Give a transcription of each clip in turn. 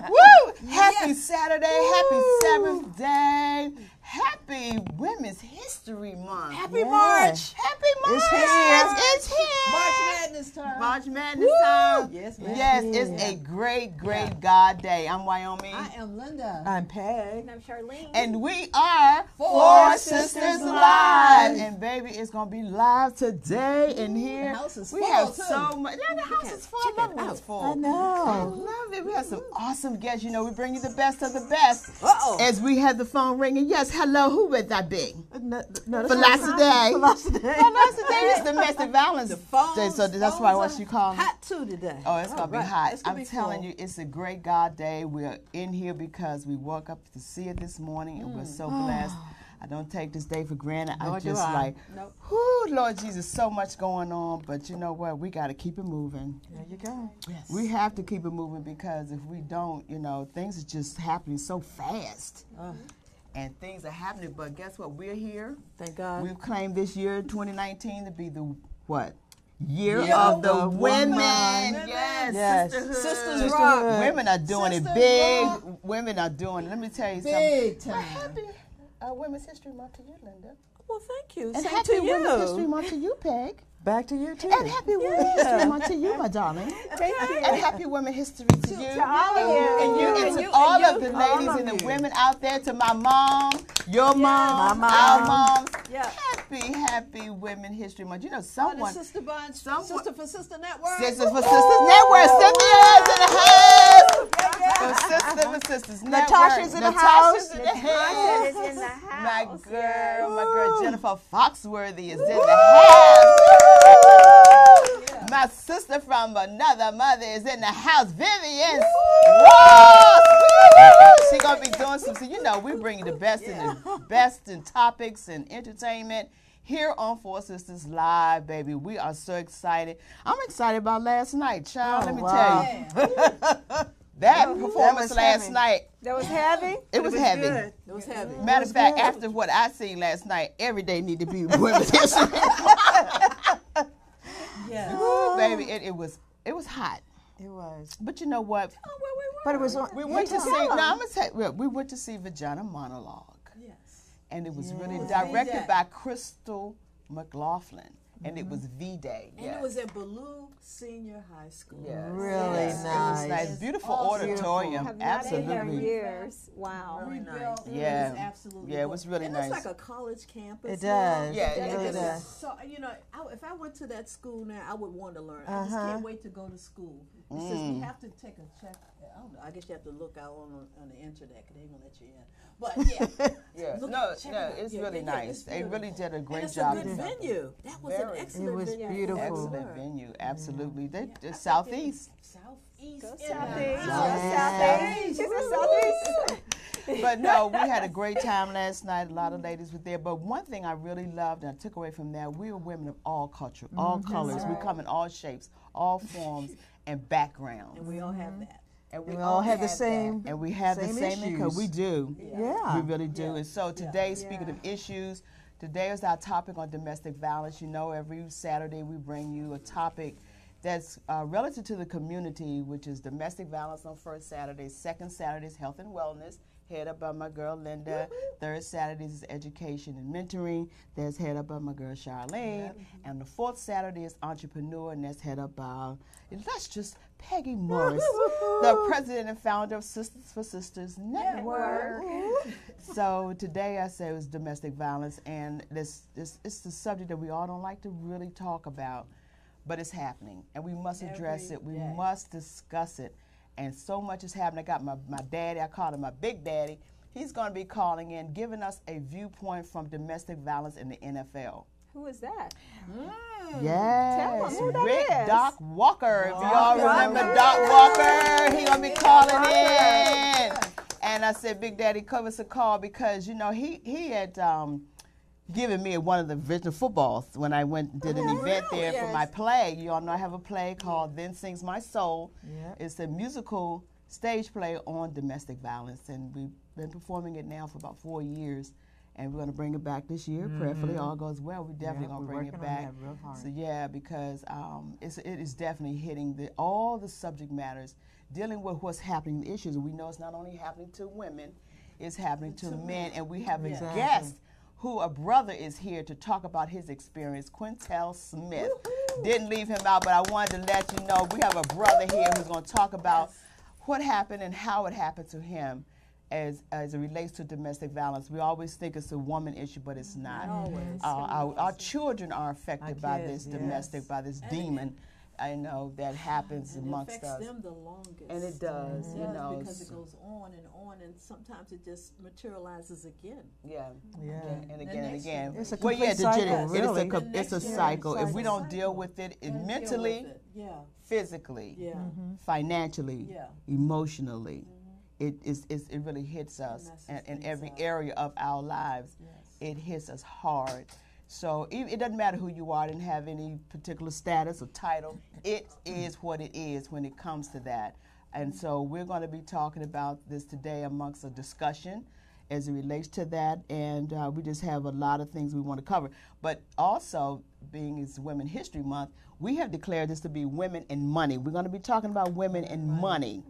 Woo! Happy Saturday, happy 7th day, happy Women's History Month. Happy March. Happy March. It's here. It's here. March Madness time. March Madness time. Yes, ma'am. Yes, it's a great, great God day. I'm Wyoming. I am Linda. I'm Peg. And I'm Charlene. And we are Four Sisters Sisters Live. Live. And baby, it's going to be live today in here. The house is we full, have too. so much. Yeah, the house is full. I love it. It's full. I know. I love it. We have some awesome guests. You know, we bring you the best of the best. Uh-oh. As we have the phone ringing. Yes, hello. Who would that be? No, Velocity. Velocity. Velocity is domestic violence. The phones, day, so that's why what phones you are call it. hot too today. Oh, it's going to be Right. hot. It's gonna I'm be telling full. you, it's a great God day. We're in here because we woke up to see it this morning, and we're so blessed. I don't take this day for granted. Nor I'm do just I. like, Nope. whoo, Lord Jesus, so much going on. But you know what? We got to keep it moving. There you go. Yes. We have to keep it moving because if we don't, you know, things are just happening so fast. And things are happening, but guess what? We're here. Thank God. We've claimed this year, 2019, to be the what? Year Year of of the the women. woman. Yes, Yes. sisterhood. Sisters rock. Women are doing Sisters it big. rock. Women are doing it. Let me tell you Big something. time. Happy Women's History Month to you, Linda. Well, thank you. And Same happy to Women's History you. Month to you, Peg. Back to you too. And happy Women's History Month to you, my darling. Thank you. And happy Women's History to you. To all of you. And you, and to all of the ladies and the women out there, to my mom, your mom, my our mom. moms. Yeah. Happy Women's History Month. You know, On the someone, Sister Bond, someone- Sister for Sister Network. Sisters for Sisters Network. Cynthia's in the house. Yeah. For Sisters for Sisters Network. Natasha's in the Natasha's house. in the Natasha house. is in the house. My girl Jennifer Foxworthy is in the house. My sister from another mother is in the house. Vivian Ross. She gonna be doing some. So you know, we bring you the best in the best in topics and entertainment here on Four Sisters Live, baby. We are so excited. I'm excited about last night, child. Let me tell you. That performance was last heavy. night, That was heavy? it was heavy. Good. It was heavy. Matter of fact, after what I seen last night, every day need to be Women's History. Yeah. Ooh, baby, it was hot. It was. But you know what? Oh, where we were. But it was on. We went to see. No, I'm gonna tell you, we went to see Vagina Monologue, Yes. and it was really It was directed V-Day. by Crystal McLaughlin, and it was V-Day. And it was at Ballou Senior High School. Yes. Really Yes, nice. It was nice, beautiful Awesome. auditorium, Have not been there in absolutely. years. Wow. Really nice. built. Yeah. It was absolutely Yeah, it was really and nice. It's like a college campus. It now. does. Yeah, it it really is. does. So, you know, if I went to that school now, I would want to learn. I just Uh-huh. can't wait to go to school. It says we have to take a check. I don't know. I guess you have to look out on the internet because they ain't going to let you in. But yeah. Yeah, Look, no, check no, it out. it's Yeah, really yeah, nice. it's They really really did a And great it's job. a good venue. That was Very. an excellent It was venue. beautiful. Excellent venue, absolutely. They I did think Southeast. Southeast. Go in the Southeast. Go house. Southeast. She said Southeast. But no, we had a great time last night. A lot of ladies were there. But one thing I really loved and I took away from that, we were women of all culture, all colors. We come in all shapes, all forms, and backgrounds. And we all have that. And We all have the that. same. And we have same the same because issues. we do. Yeah. We really do. Yeah. And so today, speaking of issues, today is our topic on domestic violence. You know, every Saturday we bring you a topic that's relative to the community, which is domestic violence on first Saturday. Second Saturday is health and wellness, head up by my girl Linda. Third Saturdays is education and mentoring. That's head up by my girl Charlene. And the fourth Saturday is entrepreneur, and that's head up by illustrious Peggy Morris, the president and founder of Sisters for Sisters Network. So today I say it was domestic violence, and this it's the subject that we all don't like to really talk about, but it's happening, and we must address Every it. We day. must discuss it, and so much is happening. I got my daddy. I call him my big daddy. He's going to be calling in, giving us a viewpoint from domestic violence in the NFL. Who is that? Yes, Tell 'em who that Rick is. Doc Walker. If y'all remember Doc Walker, he gonna be calling in. And I said, Big Daddy, give us a call because you know he had given me one of the Vision footballs when I went and did an event there for my play. You all know I have a play called Then Sings My Soul. Yeah. It's a musical stage play on domestic violence, and we've been performing it now for about 4 years. and we're going to bring it back this year. Prayerfully, all goes well. We definitely going to bring it back. On that real hard. So yeah, because it is definitely hitting all the subject matters, dealing with what's happening, the issues. We know it's not only happening to women, it's happening to men, and we have a guest who a brother is here to talk about his experience. Quintel Smith. Didn't leave him out, but I wanted to let you know we have a brother here who's going to talk about what happened and how it happened to him as it relates to domestic violence. We always think it's a woman issue, but it's not. Our children are affected by this domestic, by this demon. I know that happens amongst us. It affects them the longest. And it does, you know. Because it goes on, and sometimes it just materializes again. Yeah. And again and again. It's a complete cycle, really. It's a cycle. If we don't deal with it mentally, physically, financially, emotionally, it really hits us in every area of our lives. It hits us hard. So it doesn't matter who you are, didn't have any particular status or title. It is what it is when it comes to that. And so we're going to be talking about this today amongst a discussion as it relates to that. And we just have a lot of things we want to cover. But also, being it's Women History Month, we have declared this to be Women and Money. We're going to be talking about women and money.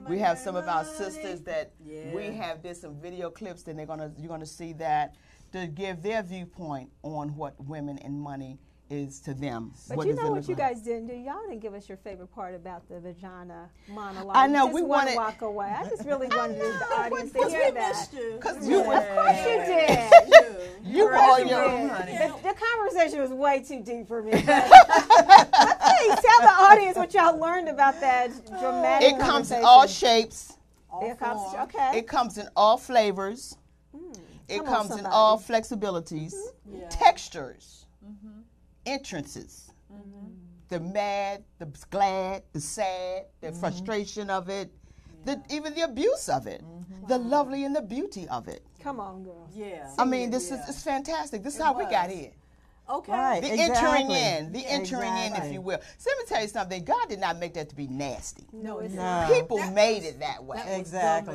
We have some of our sisters that we have did some video clips, and you're going to see that, to give their viewpoint on what women and money is to them. But you know what you guys didn't do? Y'all didn't give us your favorite part about the vagina monologue. I know, we wanted to walk away. I just really wanted the audience to hear that. Because you, of course you did. You were your The conversation was way too deep for me. Please tell the audience what y'all learned about that dramatic It comes in all shapes. It comes It comes in all flavors. It comes in all flexibilities, textures, entrances, the mad, the glad, the sad, the frustration of it, even the abuse of it, the lovely and the beauty of it. Come on, girl. Yeah. I mean, this is fantastic. This is how we got here. Okay. Right, The entering in, if you will. So let me tell you something. God did not make that to be nasty. No, it's not. People made it that way. Exactly.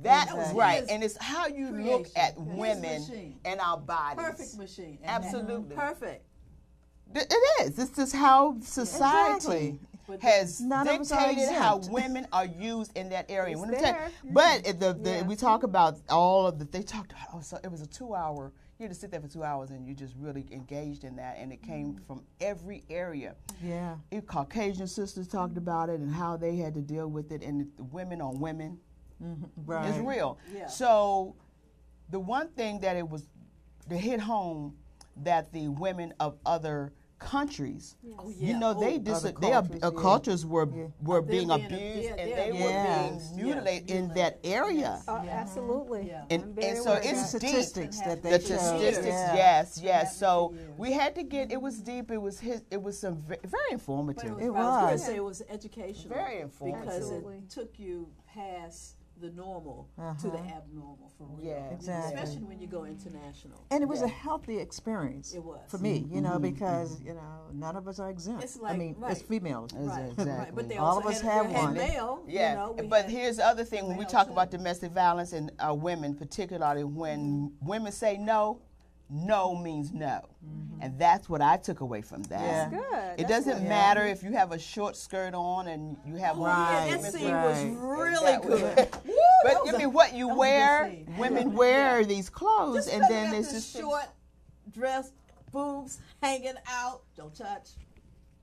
That was Exactly. right. And it's how you look at His women machine. and our bodies. Perfect machine. And Absolutely. Perfect. It is. This is how society has None of us are dictated how exempt. women are used in that area. It's When there. but we talk about all of the, they talked, so it was a 2-hour, you had to sit there for 2 hours and you just really engaged in that, and it came from every area. Yeah. Caucasian sisters talked about it and how they had to deal with it, and the women on women. Right. It's real. Yeah. So the one thing that it was to hit home, that the women of other countries, you know, cultures were being abused and they were being mutilated in that area. Absolutely. And so it's deep. Statistics that they The show. statistics, yes. So we had to get. It was deep. It was some very informative. It I was going was. to say it was educational. Very informative. Because Absolutely. it took you past the normal to the abnormal, for real. Yeah, exactly. Especially when you go international. And it was a healthy experience. It was. For me, you know, because, you know, none of us are exempt. It's like, I mean, as females. Right, Exactly. right. But they All also of us had have one. male. Yeah, You know, but here's the other thing: when we male talk too. about domestic violence and women, particularly when women say no, no means no, and that's what I took away from that. Yeah. Good. It doesn't matter if you have a short skirt on and you have one. Right. that scene right. was really That was- good. But I mean, what you that was a wear, good scene. women wear these clothes, Just and because then you got it's this just short dress, boobs hanging out. Don't touch.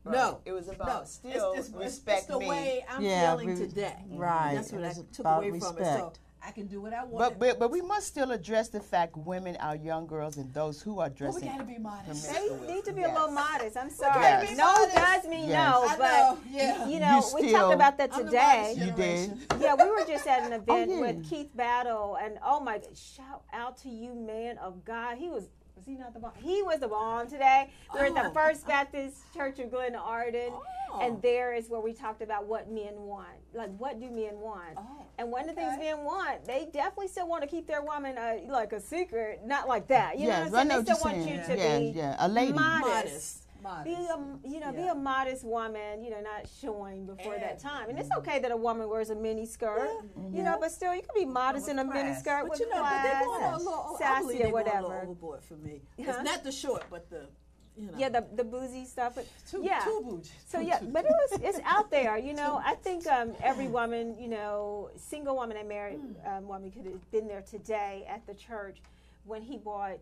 Right. No, It was about no. still respect it's the me. way I'm Yeah, feeling today. right. That's what It I was took about away from it. So respect. I can do what I want. But we must still address the fact women, our young girls, and those who are we dressing. gotta be modest. promiscuous. They need to be Yes. a little modest. I'm sorry. Yes. No Modest. does mean Yes. no, I but know, yeah. you know, we still- talked about that I'm the today. modest You did. generation. Yeah, we were just at an event yeah. with Keith Battle, and oh my God, shout out to you, man of God. Was he not the bomb? He was the bomb today. We were at the First Baptist Church of Glen Arden, and there is where we talked about what men want. Like, what do men want? And one of the things men want, they definitely still want to keep their woman like a secret, not like that. You know what I'm saying? They still want you to be a lady. modest. Modest. Be a modest woman, not showing before that And- time. And it's okay that a woman wears a mini skirt, but still you can be modest in a mini class. skirt But with but they're class, going a little, I sassy believe or they're going a whatever. little overboard for me. Huh? It's not the short, but the, Yeah, the boozy stuff. But too bougie. So but it's out there, I think every woman, single woman and married woman could have been there today at the church when he brought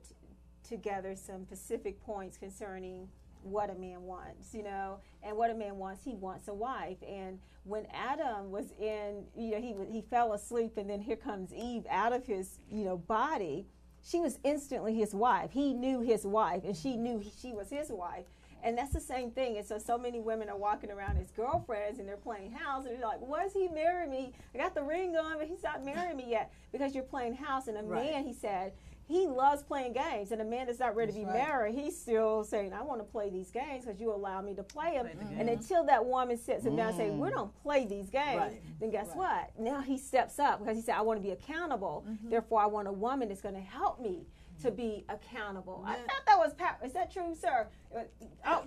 together some specific points concerning what a man wants, and what a man wants, he wants a wife. And when Adam was in, he fell asleep, and then here comes Eve out of his, body. She was instantly his wife. He knew his wife, and she knew she was his wife. And that's the same thing. And so many women are walking around as girlfriends, and they're playing house, and they're like, why does he marry me? I got the ring on, but he's not marrying me yet, because you're playing house. And a man, he said, he loves playing games, and a man that's not ready to be married, he's still saying, I want to play these games because you allow me to play them. And until that woman sits him down and say, we don't play these games, then guess what? Now he steps up because he said, I want to be accountable. Therefore, I want a woman that's going to help me to be accountable. I thought that was powerful. Is that true, sir? Oh,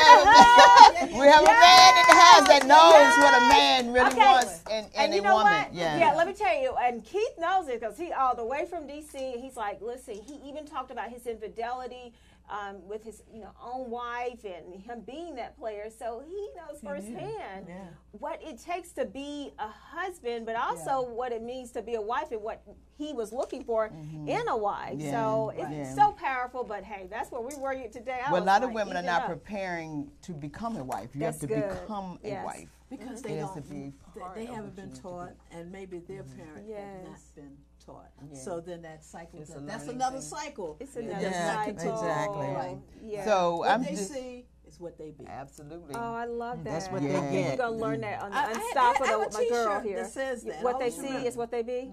we have a man in the house that knows what a man really wants in you a know woman. what? Yeah, let me tell you, and Keith knows it because he all the way from D.C., he's like, listen, he even talked about his infidelity with his own wife and him being that player. So he knows firsthand what it takes to be a husband, but also what it means to be a wife and what he was looking for in a wife. So it's so powerful, but hey, that's where we were today. Well, a lot of women are not preparing to become a wife. You have to good. become a wife. Because It they has to don't, be part they of haven't what been you need to taught, do. and maybe their parent have not been taught. Yeah. So then that cycle, It's a that's learning another thing. cycle. It's that another does not cycle. continue. Exactly. Right. Yeah. So What I'm they just see is what they be. absolutely. Oh, I love that. That's what Yeah. they We're get. gonna learn that on I have Unstoppable a with my girl t-shirt here. that says that. What I they always see remember. is what they be.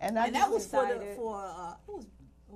And And that was excited. it was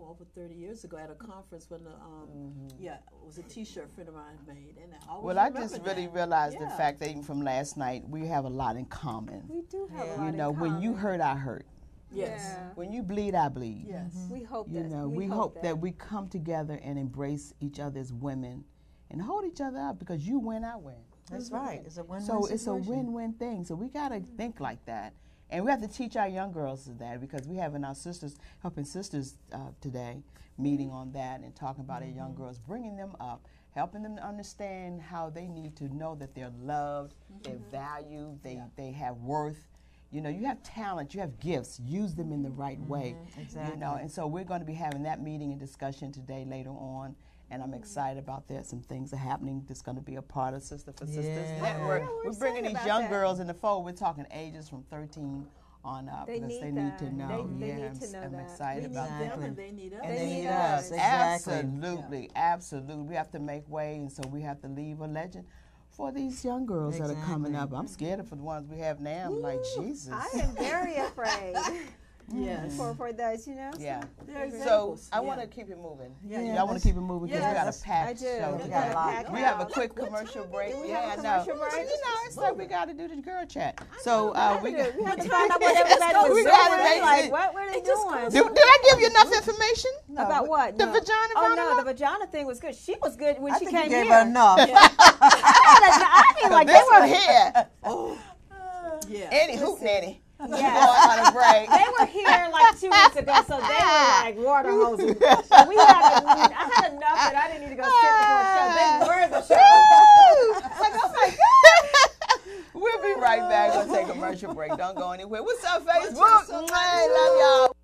over 30 years ago at a conference when it was a T-shirt a friend of mine made, and I always well, I remember just really that. realized the Yeah. fact that even from last night, we have a lot in common. We do have a lot You in know, when you common. hurt, I hurt. Yes. Yeah. When you bleed, I bleed. Yes. We hope You that. know, we hope that we come together and embrace each other as women and hold each other up because you win, I win. That's right. It's a win-win So it's a situation. win-win thing. So we got to think like that. And we have to teach our young girls that because we have in our sisters, helping sisters today, meeting on that and talking about our young girls, bringing them up, helping them to understand how they need to know that they're loved, they're valued, they have worth. You know, you have talent, you have gifts, use them in the right way. Exactly. You know, and so we're going to be having that meeting and discussion today later on. And I'm excited about that. Some things are happening that's going to be a part of Sister for Sisters Yeah. Network. Yeah, we're We're bringing excited these about young that. girls in the fold. We're talking ages from 13 on up They because need they need to that. know. They yeah, need I'm, to know I'm that. excited We need about them that. and they need us. And They they need need us. us. Exactly. Absolutely, absolutely. We have to make way, and so we have to leave a legend for these young girls that are coming up. I'm scared for the ones we have now. I'm like, Jesus. I am very afraid Yes. for those, you know. Yeah. They're So examples. I want to keep it moving. Yeah, Y'all want to keep it moving because we got a Yes, packed I do. show We today. got a lot. We have a Wow. quick commercial break. we Yeah, have a I know. commercial break? Well, you know, it's like we got to do the girl chat. So we We got. had to find out what everybody was We doing. gotta make Like, it- what were they doing? Did I give you enough information? About what? The No. vagina Oh no, monologue? the vagina thing was good. She was good when I she think you came gave here. her enough. I mean, like they This one were here. Oh. Yeah. Any hoot nanny. Yes. Going on a break. They were here like 2 weeks ago, so they were like water hoses. And we had, I had enough that I didn't need to go sit before a show. They were the show. Like, oh my God. We'll be right back. We'll take a commercial break. Don't go anywhere. What's up, Facebook? Hey, love y'all.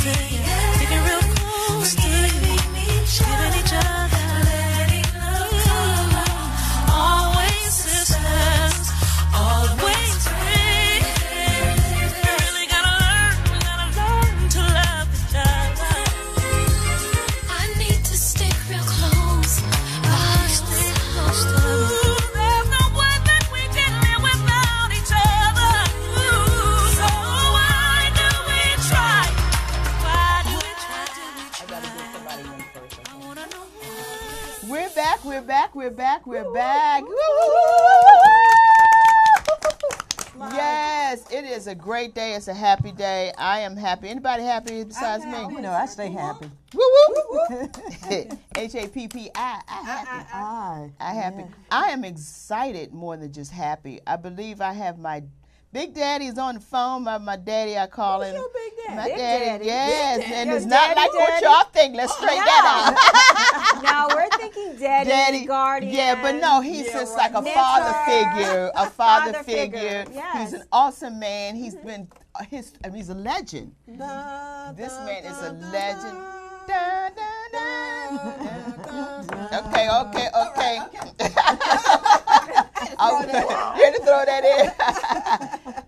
to you, sticking real close to you, giving each other, letting love go. Always sisters, always friends. You really gotta learn to love each other. I need to stick real close. Stick close to you. There's no way that we can live without each other. So why do we try? Why do we try? I gotta get somebody in first. I wanna know. We're back. We're back. Yes, it is a great day. It's a happy day. I am happy. Anybody happy besides me? You know, I stay happy. Woo woo. H-A-P-P-I. I happy. I am excited more than just happy. I believe I have my Big Daddy's on the phone. My daddy, I call him. your Big Daddy? My Big daddy, Daddy. yes. Big Daddy. And Your it's not daddy, like what daddy? y'all think. Let's straighten that out. Now we're thinking daddy, guardian. Yeah, but no, he's just like a Mentor. father figure. A father Father figure. figure, yes. He's an awesome man. He's been he's a legend. Da, This da, man is da, a da, legend. da. Da, da, da. Okay. You had to throw that in.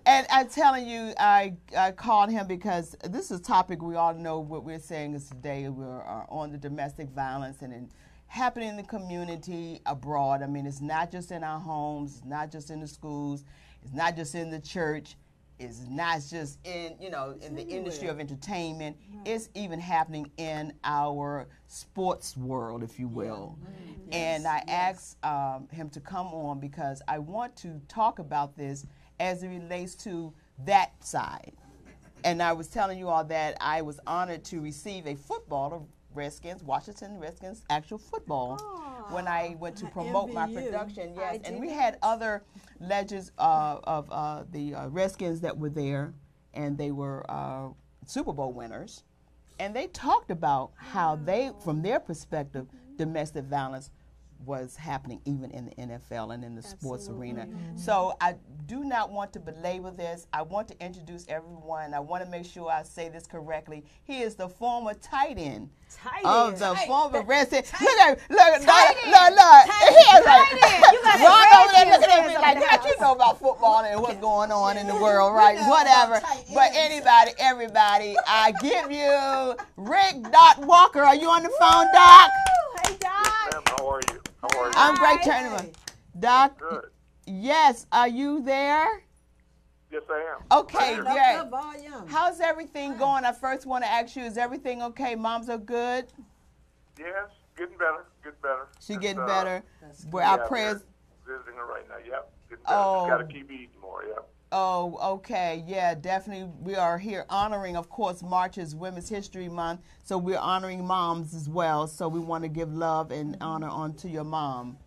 And I'm telling you, I called him because this is a topic we all know what we're saying is today. We're on the domestic violence and happening in the community abroad. I mean, it's not just in our homes, it's not just in the schools, it's not just in the church. It's not just in the industry of entertainment. It's even happening in our sports world, if you will. And I asked him to come on because I want to talk about this as it relates to that side. And I was telling you all that I was honored to receive a football, Washington Redskins actual football, when I went to promote my envy you. production. Yes, I and did we that. had other legends of the Redskins that were there, and they were Super Bowl winners. And they talked about how they, from their perspective, domestic violence was happening even in the NFL and in the sports arena. So I do not want to belabor this. I want to introduce everyone. I want to make sure I say this correctly. He is the former tight end of the former Redskins. Look at look. He is like You got the Ron over there looking at Redskins me fans like, over the "God, you know about football and what's going on in the world, right? Whatever." But everybody, I give you Rick Doc Walker. Are you on the phone, Doc? Hey, Doc. Ma'am, how are you? How are you? I'm great, Hi. Turner. Doc, Good. yes, are you there? Yes, I am. Okay, I'm Up here. great. the volume. How's everything going? I first want to ask you, is everything okay? Moms are good? Yes, getting better. Getting better. She Just, getting better? That's Where our yeah, prayers... Visiting her right now. Yep. Getting better. Oh. Just got to keep eating more. Yep. Oh, okay. Yeah, definitely. We are here honoring, of course, March is Women's History Month, so we're honoring moms as well. So we want to give love and honor onto your mom.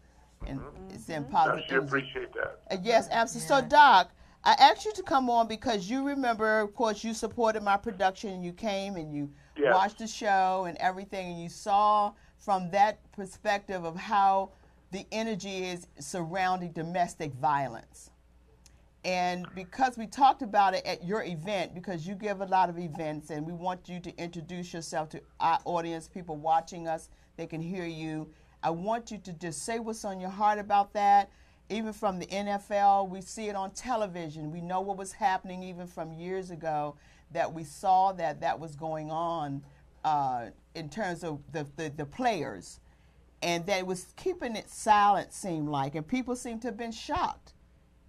And send I positive sure things. appreciate that. Yes, absolutely. So, Doc, I asked you to come on because you remember, of course, you supported my production and you came and you Yes. watched the show and everything, and you saw from that perspective of how the energy is surrounding domestic violence. And because we talked about it at your event, because you give a lot of events, and we want you to introduce yourself to our audience, people watching us, they can hear you. I want you to just say what's on your heart about that. Even from the NFL, we see it on television. We know what was happening even from years ago, that we saw that was going on in terms of the players. And that it was keeping it silent, seemed like. And people seem to have been shocked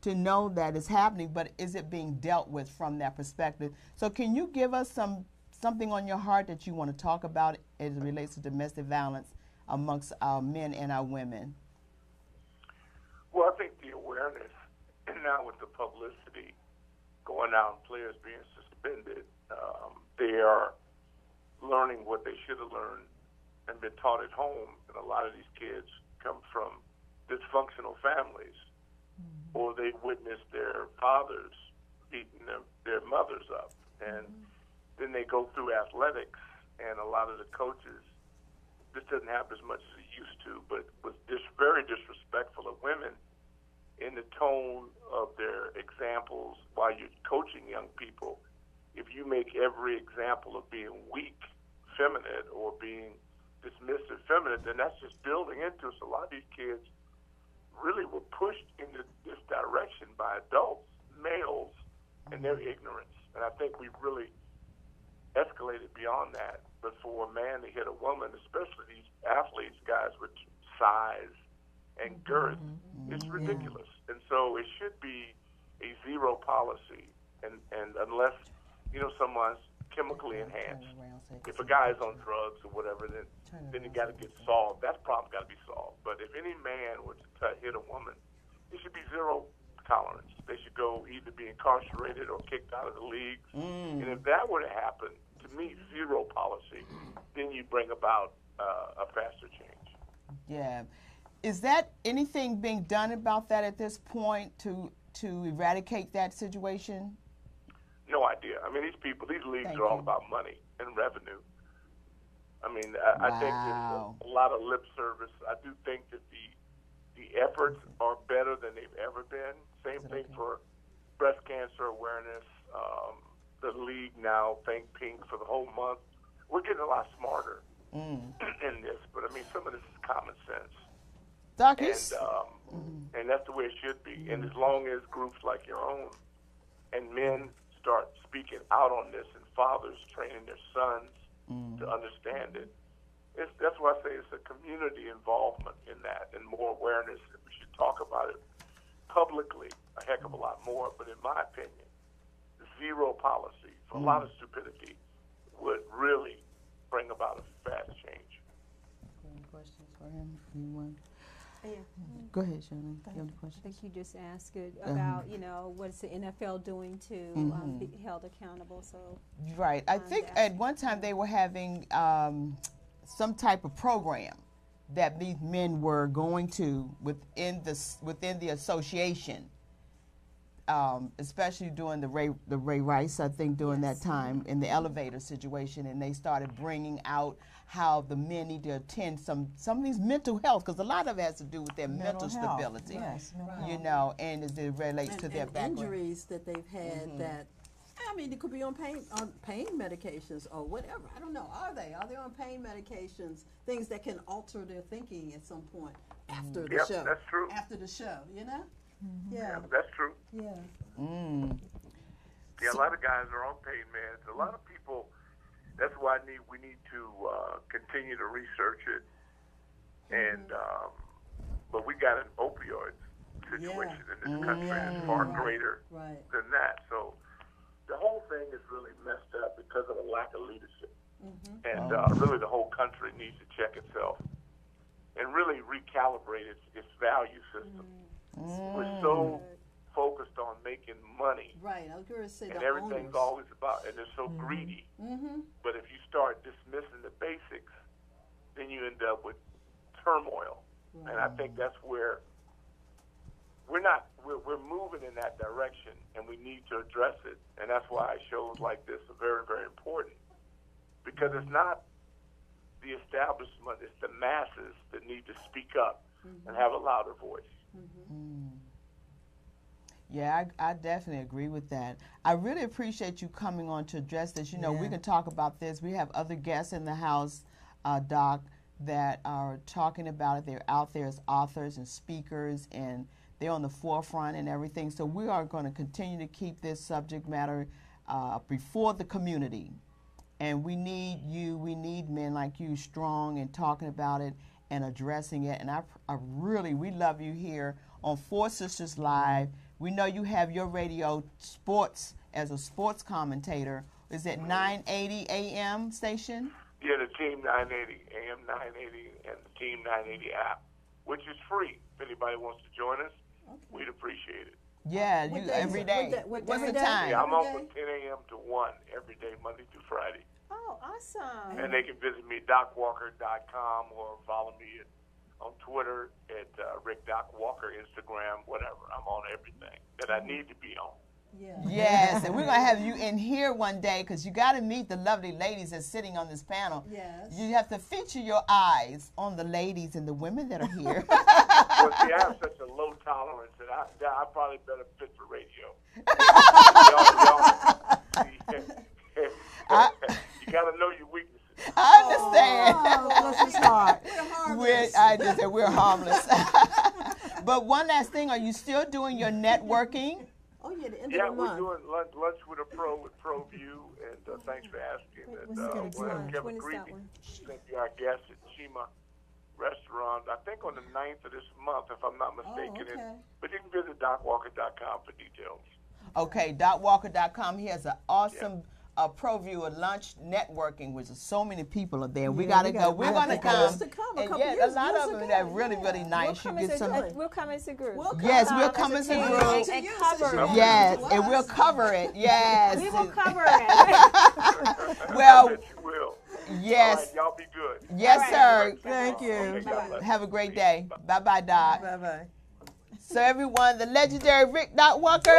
to know that it's happening, but is it being dealt with from that perspective? So can you give us something on your heart that you want to talk about as it relates to domestic violence amongst our men and our women? Well, I think the awareness, and now with the publicity going out, players being suspended, they are learning what they should have learned and been taught at home. And a lot of these kids come from dysfunctional families, or they witnessed their fathers beating their mothers up. And then they go through athletics, and a lot of the coaches, this doesn't happen as much as it used to, but was very disrespectful of women in the tone of their examples while you're coaching young people. if you make every example of being weak feminine or being dismissive feminine, then that's just building into us. A lot of these kids really were pushed into this direction by adults, males, and their ignorance. And I think we've really escalated beyond that. But for a man to hit a woman, especially these athletes, guys with size and girth, it's ridiculous. And so it should be a zero policy. And unless, someone's chemically enhanced. If a guy's on drugs or whatever, then it got to get solved. That problem got to be solved. But if any man were to hit a woman, it should be zero tolerance. They should go either be incarcerated or kicked out of the leagues. And if that were to happen, to me, zero policy, then you bring about a faster change. Yeah. Is that anything being done about that at this point to eradicate that situation? No idea. I mean, these leagues are all about money and revenue. I mean, I think there's a lot of lip service. I do think that the efforts are better than they've ever been. Same thing for breast cancer awareness. The league now, thank Pink for the whole month. We're getting a lot smarter in this, but I mean, some of this is common sense. Doc, and that's the way it should be. And as long as groups like your own and men start speaking out on this, and fathers training their sons to understand it, that's why I say it's a community involvement in that and more awareness. And we should talk about it publicly a heck of a lot more. But in my opinion, zero policy for a lot of stupidity would really bring about a fast change. Any questions for him? Anyone? Yeah. Go ahead, Shannon. You have any I questions? think you just asked it about, what's the NFL doing to be held accountable. So Right. I think at one time they were having some type of program that these men were going to within the association, especially during the Ray Rice, I think, during that time in the elevator situation, and they started bringing out how the men need to attend some of these mental health, because a lot of it has to do with their mental health. stability, Yes, and as it relates to their background. Injuries that they've had that, I mean, it could be on pain medications or whatever. I don't know. Are they on pain medications? Things that can alter their thinking at some point after the show. That's true. After the show, Yeah. Yeah, that's true. Yeah. Yeah, a lot of guys are on pain meds. A lot of people. That's why we need to continue to research it, and but we got an opioid situation in this country that's far greater than that. So the whole thing is really messed up because of a lack of leadership, and really the whole country needs to check itself and really recalibrate its value system. We're so focused on making money. Right, I was going to say and the everything's owners. always about, and they're so greedy. But if you start dismissing the basics, then you end up with turmoil. Right. And I think that's where we're moving in that direction, and we need to address it. And that's why shows like this are very, very important, because it's not the establishment, it's the masses that need to speak up and have a louder voice. Yeah, I definitely agree with that. I really appreciate you coming on to address this. We can talk about this. We have other guests in the house, Doc, that are talking about it. They're out there as authors and speakers, and they're on the forefront and everything. So we are going to continue to keep this subject matter before the community. And we need you, we need men like you strong and talking about it and addressing it. And we love you here on Four Sisters Live. We know you have your radio sports as a sports commentator. Is it 980 AM station? Yeah, the Team 980, AM 980, and the Team 980 app, which is free. If anybody wants to join us, we'd appreciate it. Yeah, every day. What's the time? Yeah, I'm on from 10 a.m. to 1 every day, Monday through Friday. Oh, awesome. And they can visit me at docwalker.com or follow me on Twitter at Rick Doc Walker, Instagram, whatever. I'm on everything that I need to be on. Yeah. Yes, and we're going to have you in here one day because you got to meet the lovely ladies that's sitting on this panel. Yes. You have to feature your eyes on the ladies and the women that are here. Well, see, I have such a low tolerance that I probably better fit for radio. You got to know your weaknesses. I understand. Oh, bless his heart. We're harmless. But one last thing, are you still doing your networking? Oh yeah, the end Yeah, of the we're month. doing lunch with a pro with ProView, and thanks for asking. And Kevin Greavy sent you our guest at Shima Restaurant, I think on the 9th of this month, if I'm not mistaken. okay. But you can visit DocWalker.com for details. Okay, DocWalker.com. He has an awesome ProView of lunch networking, which is so many people are there. We gotta go. We're gonna come. A And couple yeah, a years lot of ago, them that really, really yeah. nice. You get some. We'll come as a group. Yes, we'll come as a group. And cover it. Yes, and we'll cover it. Yes. We will cover it. Well, I bet you will. yes. All right, y'all be good. Yes, All sir. Thank you. Okay, God bless. Have a great day. Bye-bye, Doc. Bye-bye. So everyone, the legendary Rick Doc Walker.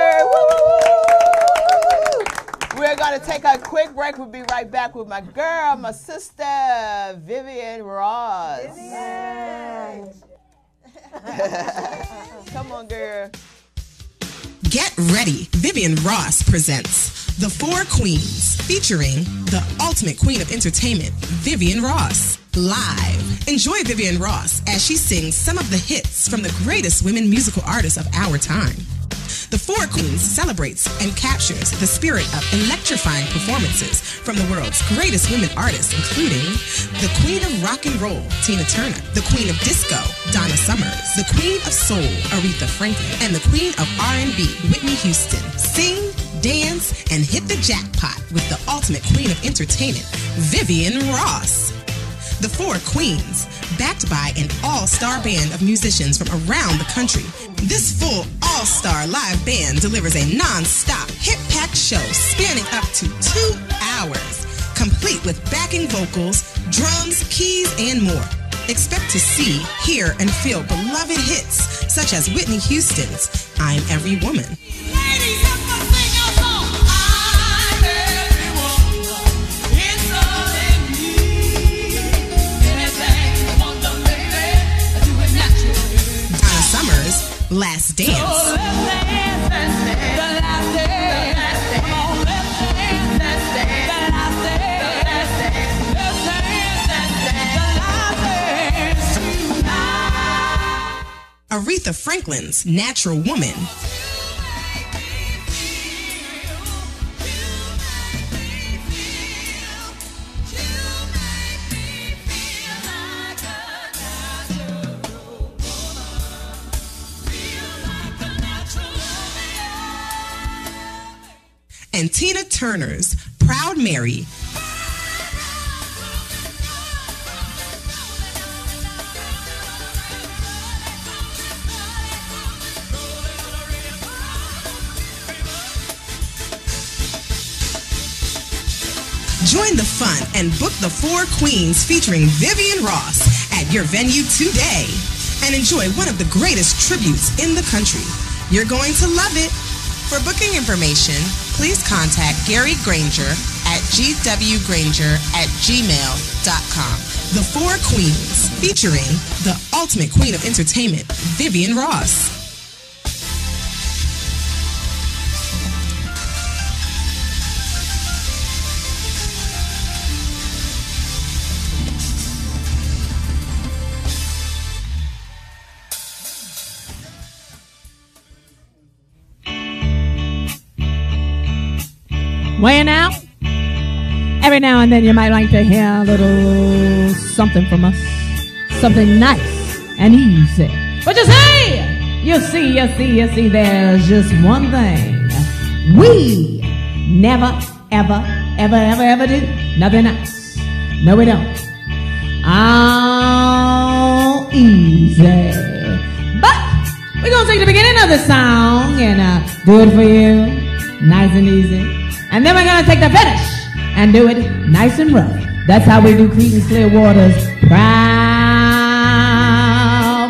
We're going to take a quick break. We'll be right back with my girl, my sister, Vivian Ross. Come on, girl. Get ready. Vivian Ross presents The Four Queens, featuring the ultimate queen of entertainment, Vivian Ross. Live. Enjoy Vivian Ross as she sings some of the hits from the greatest women musical artists of our time. The Four Queens celebrates and captures the spirit of electrifying performances from the world's greatest women artists, including the Queen of Rock and Roll, Tina Turner, the Queen of Disco, Donna Summers, the Queen of Soul, Aretha Franklin, and the Queen of R&B, Whitney Houston. Sing, dance, and hit the jackpot with the ultimate queen of entertainment, Vivian Ross. The Four Queens, backed by an all-star band of musicians from around the country. This full all-star live band delivers a non-stop, hit-packed show spanning up to 2 hours, complete with backing vocals, drums, keys, and more. Expect to see, hear, and feel beloved hits such as Whitney Houston's I'm Every Woman. Ladies, help us sing our song. I'm every woman. It's all in me. Anything you want, the lady, do it naturally. Donna Summers' Last Dance. So let's dance, the last dance. Come on, let's dance, the last dance. Let's dance, the last dance tonight. Aretha Franklin's Natural Woman. And Tina Turner's Proud Mary. Join the fun and book the Four Queens featuring Vivian Ross at your venue today and enjoy one of the greatest tributes in the country. You're going to love it. For booking information, please contact Gary Granger at gwgranger@gmail.com. The Four Queens featuring the ultimate queen of entertainment, Vivian Ross. Weighing out. Every now and then you might like to hear a little something from us. Something nice and easy. But you see, there's just one thing. We never, ever do nothing nice. No, we don't. All easy. But we're going to take the beginning of the song and do it for you. Nice and easy. And then we're going to take the finish and do it nice and rough. That's how we do Creedence Clearwater's Proud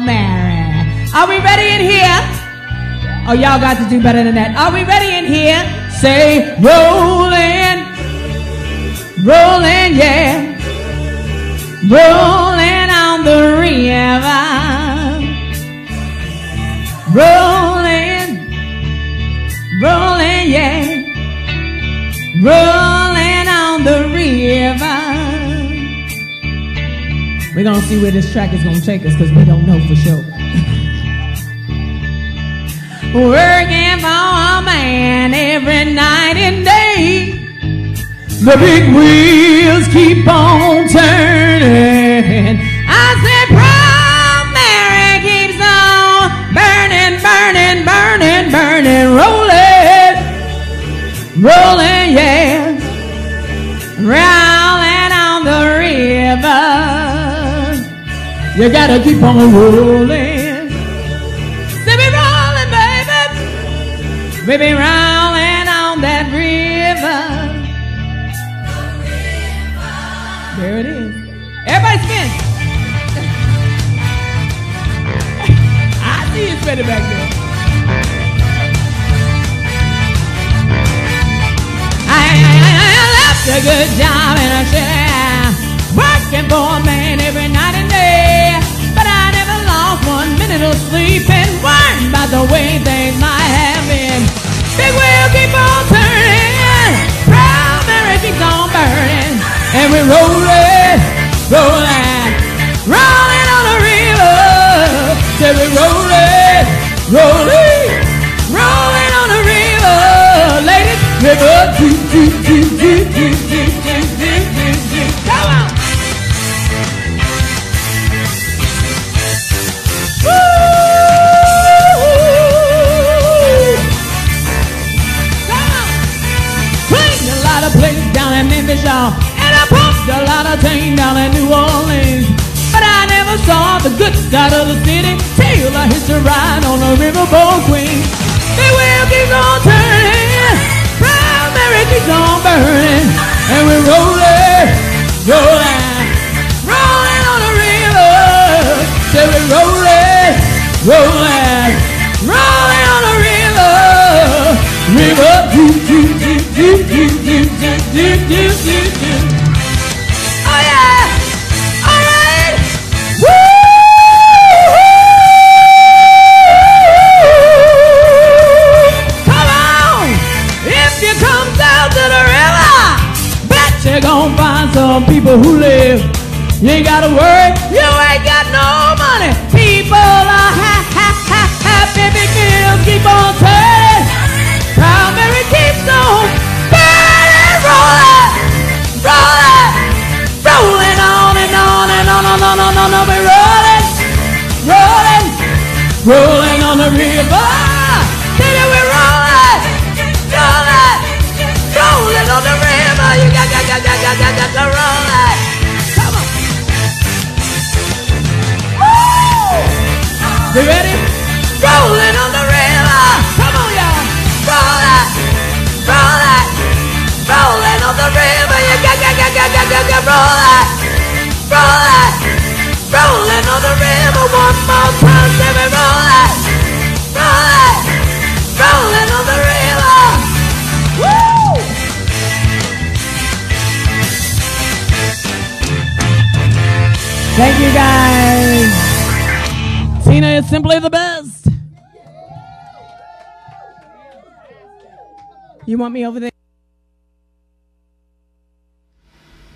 Mary. Are we ready in here? Oh, y'all got to do better than that. Are we ready in here? Say, rolling, rolling, yeah. Rolling on the river. Rolling, rolling, yeah. We're gonna see where this track is gonna take us because we don't know for sure. Working for a man every night and day. The big wheels keep on turning. I said, proud Mary keeps on burning, burning, burning, burning, rolling, rolling, yes, rolling on the river. You gotta keep on rolling. Say we rolling, baby, baby, rolling on that river. There it is. Everybody spin. I see you spinning back there. I left a good job and I said, working for a man every night and day. But I never lost 1 minute of sleep and worried about the way things might have been. Big wheel keep on turning, proud Mary keeps on burning. And we're rolling, rolling, rolling on the river. Say we're rolling, rolling, rolling on the river. Ladies, river, come on. Woo! Come on. Cleaned a lot of places down in Memphis, y'all. Pumped a lot of things down in New Orleans, but I never saw the good side of the city till I hitched a ride on a riverboat queen. Big wheel keeps on turning, proud Mary keeps on burning, and we're rolling, rolling, rolling on the river. Say we're rolling, rolling, rolling on the river. River, do, do, do, do, do, do, do, do, do, do. Oh yeah! All right! Woo! Come on! If you come down to the river, bet you're gonna find some people who live. You ain't gotta worry, you ain't got no money. People are happy, big bills keep on turning. Proud Mary keeps on burning, rolling, rolling. Rolling on and on and on and on and on, on, we're rolling, rolling, rolling on the river. Baby, we're rolling, rolling, rolling on the river. You got to roll it. Come on. Woo! You ready? Rolling on the river. Come on, y'all. Roll it, roll it, rolling on the river. You got roll it, roll it, rolling on the river. One more time, baby, roll it, rolling on the river. Woo! Thank you, guys. Tina is simply the best. You want me over there?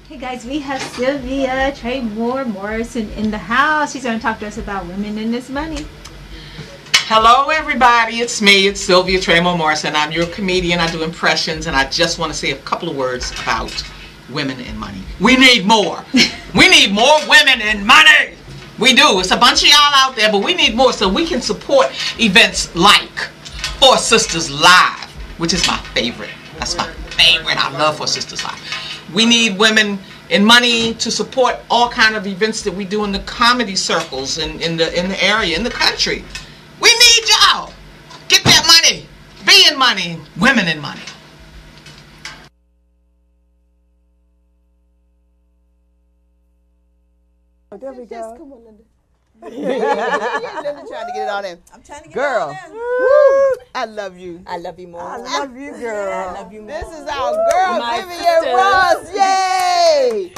Hey guys, we have Sylvia Traymore Morrison in the house. She's going to talk to us about women and this money. Hello everybody, it's me, it's Sylvia Traymore Morrison. I'm your comedian, I do impressions, and I just want to say a couple of words about women and money. We need more. We need more women and money. We do. It's a bunch of y'all out there, but we need more so we can support events like Four Sisters Live, which is my favorite. That's my favorite. I love Four Sisters Live. We need women and money to support all kind of events that we do in the comedy circles in the area, in the country. We need y'all. Get that money. Be in money. Women in money. Oh, there we go. Come on, Linda. Linda trying to get it on in. I'm trying to get Girl. it on in. Woo! I love you. I love you more. I love you, girl. I love you more. This is our girl, My Vivian sister. Ross. Yay!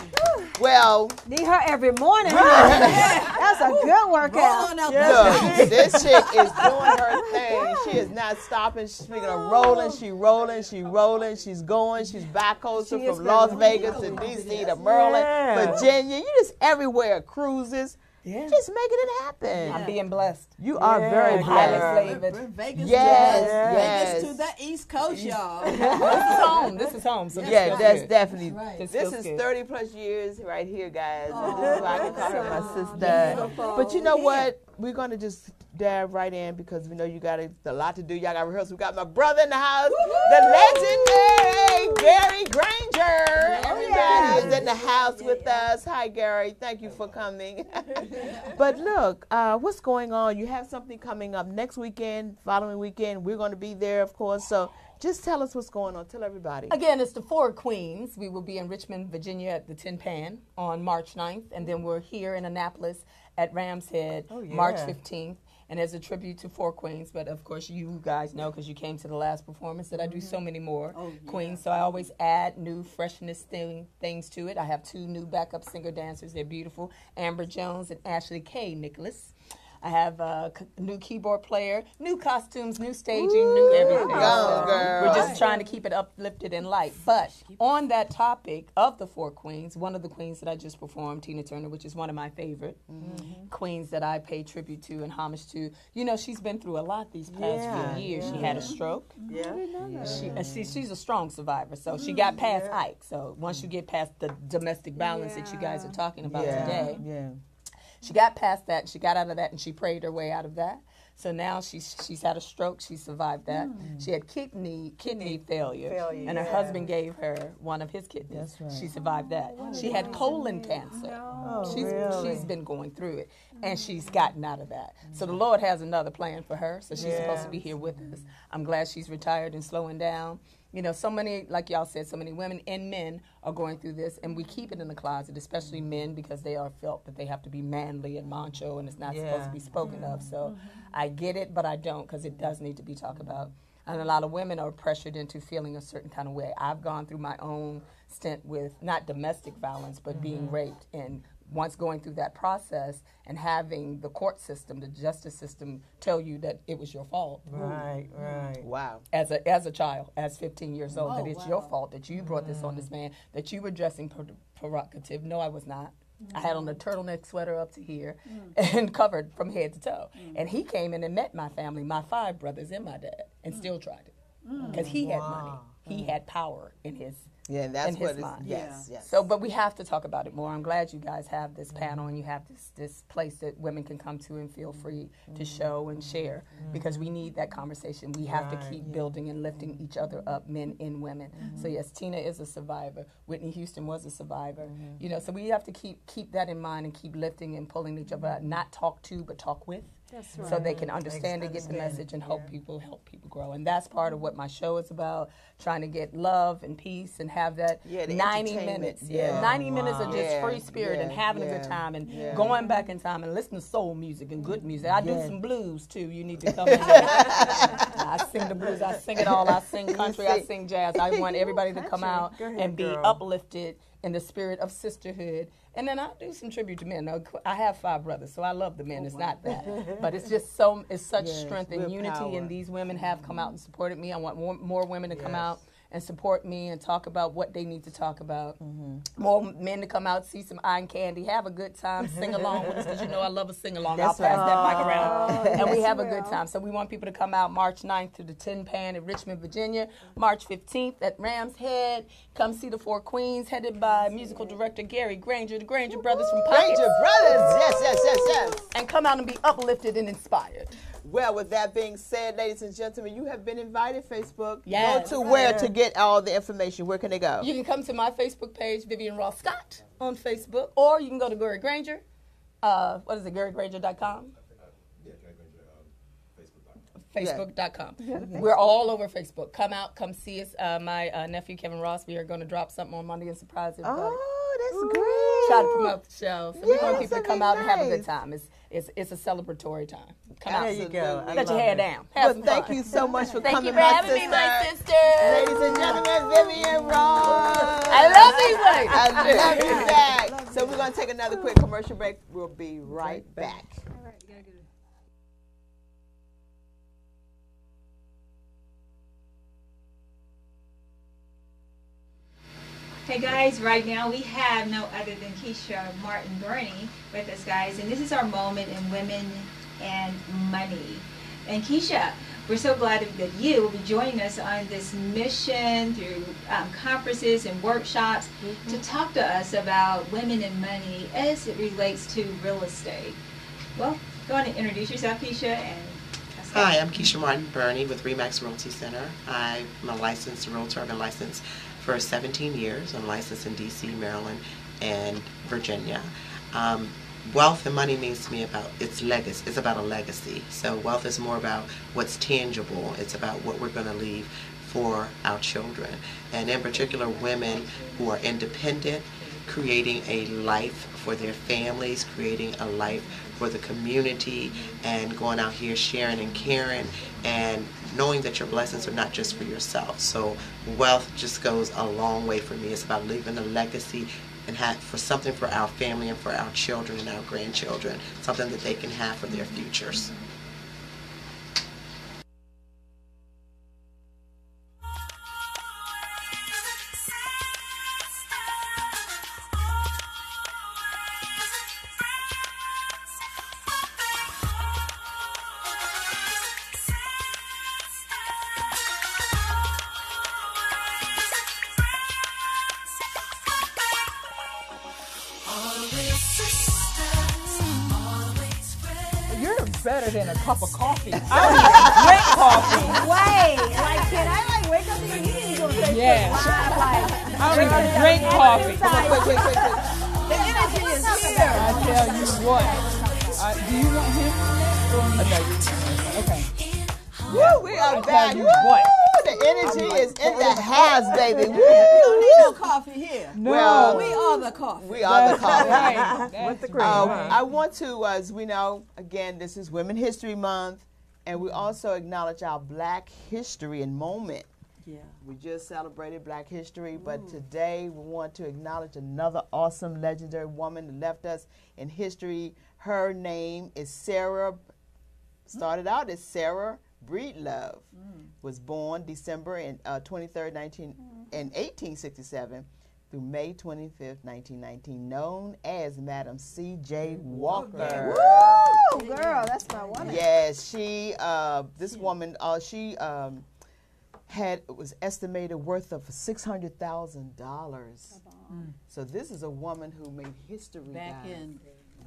Well, Need her every morning. That's a good workout. Rolling out look, this chick is doing her thing. She is not stopping. Speaking of rolling, she's rolling. She's going. She's bi-coastal She is from Las good. Vegas to D.C. to Maryland, Virginia. You just everywhere. Cruises. Yeah. Just making it happen. I'm being blessed. You are very Highly blessed. flavored. Vegas, Yes, Vegas to the East Coast, y'all. This is home. This is home. So Yeah, feels that's good. definitely. Right. This This feels is good. 30 plus years right here, guys. And this is why I can call her my sister. But you know what? We're going to just dive right in because we know you got a lot to do. Y'all got rehearsal. We got my brother in the house, the legendary Gary Granger. Everybody is in the house with us. Hi, Gary. Thank you for coming. But look, what's going on? You have something coming up next weekend, following weekend. We're going to be there, of course. So just tell us what's going on. Tell everybody. Again, it's the Four Queens. We will be in Richmond, Virginia at the Tin Pan on March 9th. And then we're here in Annapolis at Ram's Head March 15th. And as a tribute to Four Queens, but of course you guys know because you came to the last performance that I do so many more queens. So I always add new freshness things to it. I have 2 new backup singer dancers. They're beautiful. Amber Jones and Ashley K. Nicholas. I have a new keyboard player, new costumes, new staging, new everything. Go, girl. We're just trying to keep it uplifted and light. But on that topic of the Four Queens, one of the queens that I just performed, Tina Turner, which is one of my favorite queens that I pay tribute to and homage to. You know, she's been through a lot these past few years. She had a stroke. She's a strong survivor. So she got past Ike. So once you get past the domestic violence that you guys are talking about today, she got past that, she got out of that, and she prayed her way out of that. So now she's had a stroke, she survived that. She had kidney failure, and her husband gave her one of his kidneys. She survived that. She had colon cancer. She's been going through it, and she's gotten out of that. So the Lord has another plan for her, so she's supposed to be here with us. I'm glad she's retired and slowing down. You know, so many, like y'all said, so many women and men are going through this, and we keep it in the closet, especially men, because they are felt that they have to be manly and macho, and it's not supposed to be spoken of. So I get it, but I don't, because it does need to be talked about. And a lot of women are pressured into feeling a certain kind of way. I've gone through my own stint with not domestic violence, but being raped, and once going through that process and having the court system, the justice system, tell you that it was your fault. Right. Wow. As a child, as 15 years old, that it's your fault that you brought this on this man, that you were dressing provocative. No, I was not. I had on a turtleneck sweater up to here and covered from head to toe. And he came in and met my family, my 5 brothers and my dad, and still tried it. Because he had money. He had power in his Yeah, that's in what his it's, mind. yes, yes. So, but we have to talk about it more. I'm glad you guys have this panel and you have this place that women can come to and feel free to show and share, because we need that conversation. We have to keep building and lifting each other up, men and women. So yes, Tina is a survivor. Whitney Houston was a survivor. You know, so we have to keep that in mind and keep lifting and pulling each other up. Not talk to, but talk with. That's right. So they can understand and get the message and help people grow. And that's part of what my show is about, trying to get love and peace and have that the 90 entertainment. minutes. Yeah. 90 minutes of just Yeah. free spirit and having a good time and Yeah. going back in time and listening to soul music and good music. I do some blues too. You need to come in. I sing the blues. I sing it all. I sing country. I sing jazz. I want everybody to come out and be uplifted in the spirit of sisterhood. And then I do some tribute to men. Now, I have 5 brothers, so I love the men. It's not that. But it's just it's such strength and unity, power. and these women have come out and supported me. I want more women to come out and support me and talk about what they need to talk about. More men to come out, see some eye candy, have a good time, sing along with us, because you know I love a sing-along. I'll pass that mic around. And we have a good time. So we want people to come out March 9th to the Tin Pan in Richmond, Virginia. March 15th at Ram's Head. Come see the 4 Queens, headed by musical director Gary Granger, the Granger Brothers from Pines. Granger Brothers, yes. And come out and be uplifted and inspired. Well, with that being said, ladies and gentlemen, you have been invited, Facebook. Yes. Go to where to get all the information? Where can they go? You can come to my Facebook page, Vivian Ross Scott, on Facebook, or you can go to Gary Granger. What is it, GaryGranger.com? Facebook.com. We're all over Facebook. Come out, come see us. My nephew, Kevin Ross, we are going to drop something on Monday and surprise everybody. Oh, that's great. Try to promote the show. So we want people to that'd come be out and have a good nice. time. It's a celebratory time. Come out. There you go. I Let your love hair it. down. Have Well, some thank fun. you so much for Thank coming, you for my having sister. me, my sister. Ladies and gentlemen, Vivian Ross. I love these ladies. I love you back. So we're going to take another quick commercial break. We'll be right back. All right, you gotta get it. Hey guys, right now we have no other than Keisha Martin Burney with us, guys, and this is our moment in Women and Money. And Keisha, we're so glad that you will be joining us on this mission through conferences and workshops to talk to us about women and money as it relates to real estate. Well, go on and introduce yourself, Keisha. And hi, I'm Keisha Martin Burney with Remax Realty Center. I'm a licensed realtor. I've been licensed for 17 years. I'm licensed in D.C., Maryland, and Virginia. Wealth and money means to me about its legacy. It's about a legacy. So wealth is more about what's tangible. It's about what we're going to leave for our children. And in particular, women who are independent, creating a life for their families, creating a life for the community, and going out here sharing and caring, and knowing that your blessings are not just for yourself. So wealth just goes a long way for me. It's about leaving a legacy and have for something for our family and for our children and our grandchildren, something that they can have for their futures. Better than a cup of coffee. I don't even drink coffee. Wait, like, can I like wake up and you ain't gonna say Yeah. I don't even drink coffee. The energy is here. I tell you what. Do you want him? Okay. Woo, we are back. Woo, what? the energy is in the house, baby. Woo, We don't need no coffee here. No. Well, We are the coffee. we are the coffee. Right. With the cream. I want to, as we know, again, this is Women History Month, and we also acknowledge our Black history and moment. Yeah. We just celebrated Black History, but today we want to acknowledge another awesome, legendary woman that left us in history. Her name is Sarah, started out as Sarah Breedlove, was born December 23rd, 1867 through May 25th, 1919, known as Madam C.J. Walker. Woo, girl, that's my woman. Yes, she, this woman, she was estimated worth of $600,000. So this is a woman who made history Back in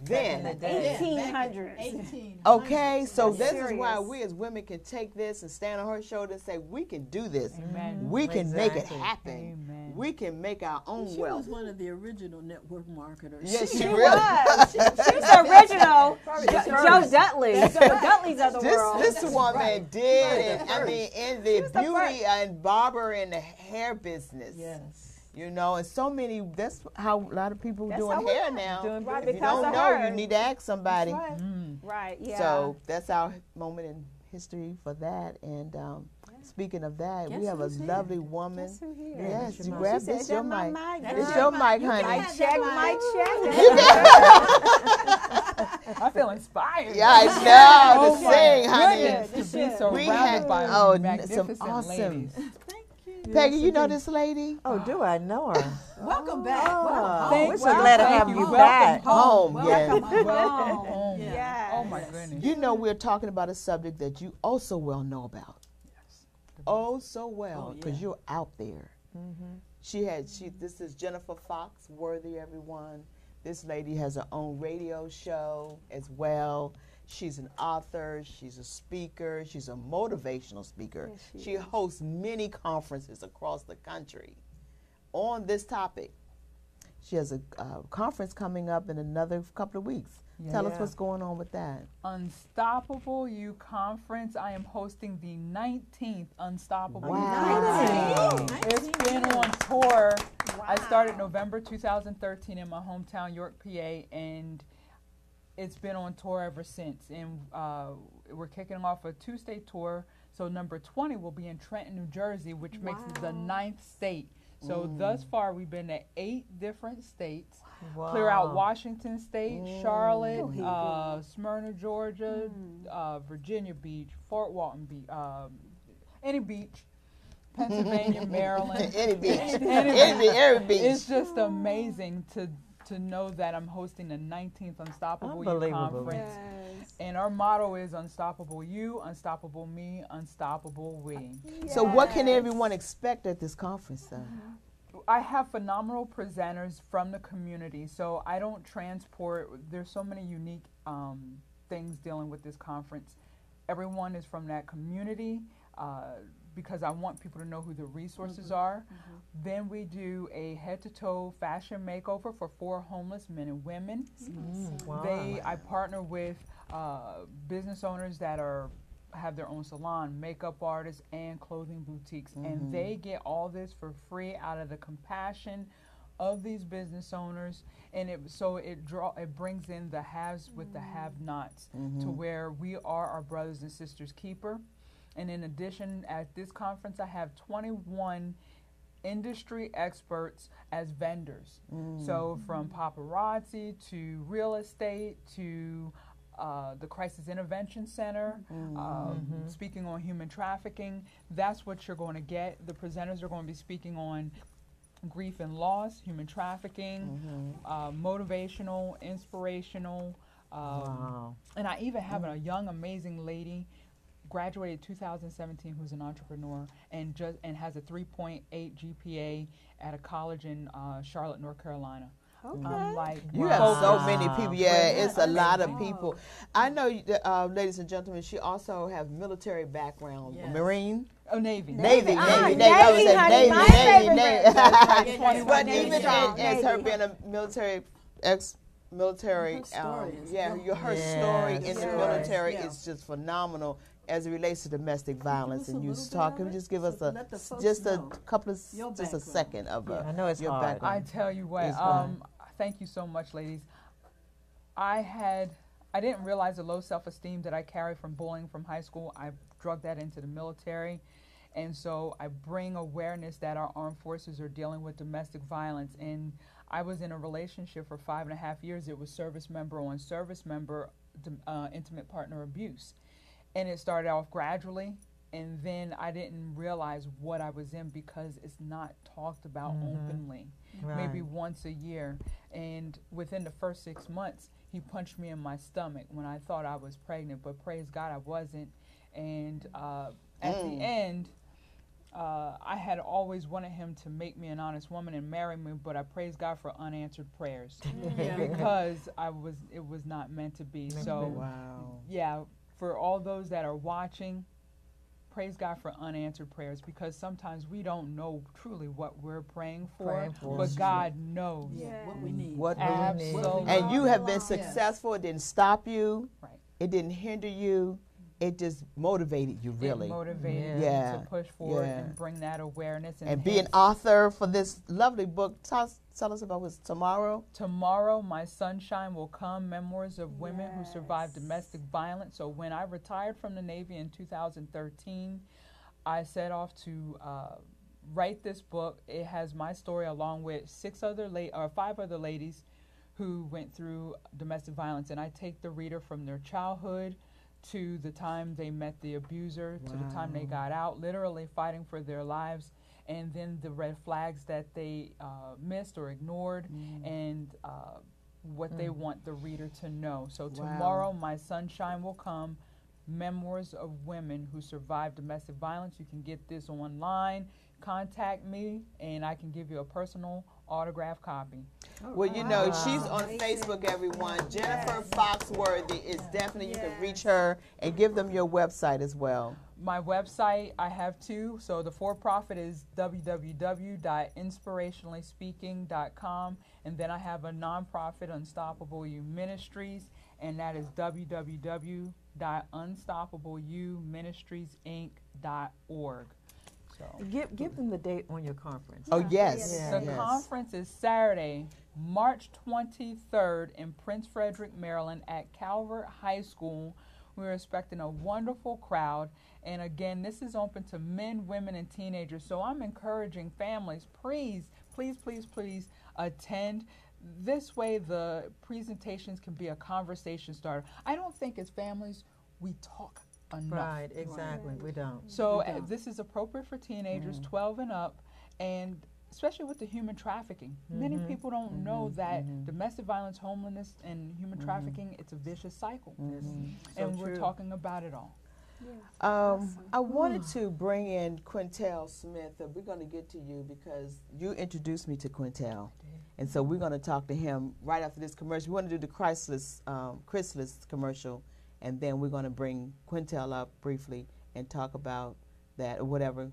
then. 1800s. Okay, so this Serious. is why we as women can take this and stand on her shoulder and say, we can do this. Amen. We can make it Exactly. happen. Amen. We can make our own She wealth. was one of the original network marketers. Yes, she She really was. She was the original Joe Dudley. The Dudleys of the world. This woman did, and I mean, in the was the beauty and barber and the hair business. Yes. You know, and so many, that's how a lot of people That's doing how we hair are. now. Right, If you because don't of know, her. you need to ask somebody. Right. Right, yeah. So that's our moment in history for that. And speaking of that, Guess we have a who's here? lovely woman. Guess who here? Yes, you mic. grab She said, this "That your my mic. mic, It's girl." your mic, You honey. can Mic check, mic check. I feel inspired. Yeah, I know Oh to my sing, honey. goodness, to be We surrounded had by some magnificent awesome. ladies. Peggy, you know this lady? Oh, do I know her? Welcome back. Oh, Thank- we're so glad to thank have you. you Welcome back. Home, Welcome yes. home. Home. Yeah. Oh my goodness. You know, we're talking about a subject that you also well know about. Oh, so well, because you're out there. This is Jennifer Foxworthy, everyone. This lady has her own radio show as well. She's an author, she's a speaker, she's a motivational speaker. Yes, she hosts many conferences across the country on this topic. She has a conference coming up in another couple of weeks. Tell us what's going on with that. Unstoppable You Conference. I am hosting the 19th Unstoppable Wow. You Conference. Nice. It's been on tour. I started November 2013 in my hometown, York, PA, and it's been on tour ever since. And we're kicking off a 2-state tour. So number 20 will be in Trenton, New Jersey, which makes it the 9th state. So thus far, we've been to 8 different states. Clear out Washington State, Charlotte, Smyrna, Georgia, Virginia Beach, Fort Walton Beach, any beach, Pennsylvania, Maryland, Any beach. any beach. It's just amazing to know that I'm hosting the 19th Unstoppable You Conference. And our motto is Unstoppable You, Unstoppable Me, Unstoppable We. So what can everyone expect at this conference, then? I have phenomenal presenters from the community, so I don't transport. There's so many unique things dealing with this conference. Everyone is from that community because I want people to know who the resources are. Then we do a head-to-toe fashion makeover for 4 homeless men and women. I partner with business owners that have their own salon, makeup artists, and clothing boutiques, and they get all this for free out of the compassion of these business owners, and it brings in the haves with the have-nots to where we are our brothers and sisters keeper. And in addition, at this conference, I have 21 industry experts as vendors. So from paparazzi to real estate to the Crisis Intervention Center, speaking on human trafficking. That's what you're going to get. The presenters are going to be speaking on grief and loss, human trafficking, motivational, inspirational. And I even have a young, amazing lady, graduated 2017, who's an entrepreneur and has a 3.8 GPA at a college in Charlotte, North Carolina. You have so many people. Yeah, it's a lot of people. I know, ladies and gentlemen, she also has military background. Marine? Oh, Navy. Navy. Navy, Navy. But even as her being a ex-military, her story in the military is just phenomenal as it relates to domestic violence. And you just give us a second of I know it's your hard. background. I tell you what, thank you so much, ladies. I didn't realize the low self-esteem that I carried from bullying from high school. I drug that into the military. And so I bring awareness that our armed forces are dealing with domestic violence. And I was in a relationship for 5.5 years. It was service member on service member, intimate partner abuse. And it started off gradually, and then I didn't realize what I was in because it's not talked about openly, maybe once a year. And within the first 6 months, he punched me in my stomach when I thought I was pregnant, but praise God, I wasn't. And at the end, I had always wanted him to make me an honest woman and marry me, but I praise God for unanswered prayers because it was not meant to be. For all those that are watching, praise God for unanswered prayers, because sometimes we don't know truly what we're praying for. But God knows what we need. Absolutely. And you have been successful. It didn't stop you. It didn't hinder you. It just motivated you, really. It motivated me to push forward and bring that awareness. And be an author for this lovely book. Tell us about what's tomorrow. Tomorrow, My Sunshine Will Come, Memoirs of Women Who Survived Domestic Violence. So when I retired from the Navy in 2013, I set off to write this book. It has my story along with 5 other ladies who went through domestic violence. And I take the reader from their childhood to the time they met the abuser, to the time they got out, literally fighting for their lives, and then the red flags that they missed or ignored, and what they want the reader to know. So tomorrow, My Sunshine Will Come, Memoirs of Women Who Survived Domestic Violence. You can get this online. Contact me, and I can give you a personal autograph copy. Well, you know, she's on Facebook, everyone. Jennifer Foxworthy is definitely, you can reach her and give them your website as well. My website, I have 2. So the for-profit is www.inspirationallyspeaking.com, and then I have a nonprofit, Unstoppable You Ministries, and that is www.unstoppableYouministriesinc.org. So. Give them the date on your conference. Oh, yes. The conference is Saturday, March 23rd in Prince Frederick, Maryland at Calvert High School. We're expecting a wonderful crowd. And again, this is open to men, women, and teenagers. So I'm encouraging families, please, please, please, please attend. This way the presentations can be a conversation starter. I don't think as families we talk enough. Right, exactly. We don't. So this is appropriate for teenagers 12 and up, and especially with the human trafficking. Many people don't know that domestic violence, homelessness, and human trafficking, it's a vicious cycle. And we're talking about it all. I wanted to bring in Quintel Smith. We're going to get to you because you introduced me to Quintel. And so we're going to talk to him right after this commercial. We want to do the Chrysalis commercial, and then we're going to bring Quintel up briefly and talk about that or whatever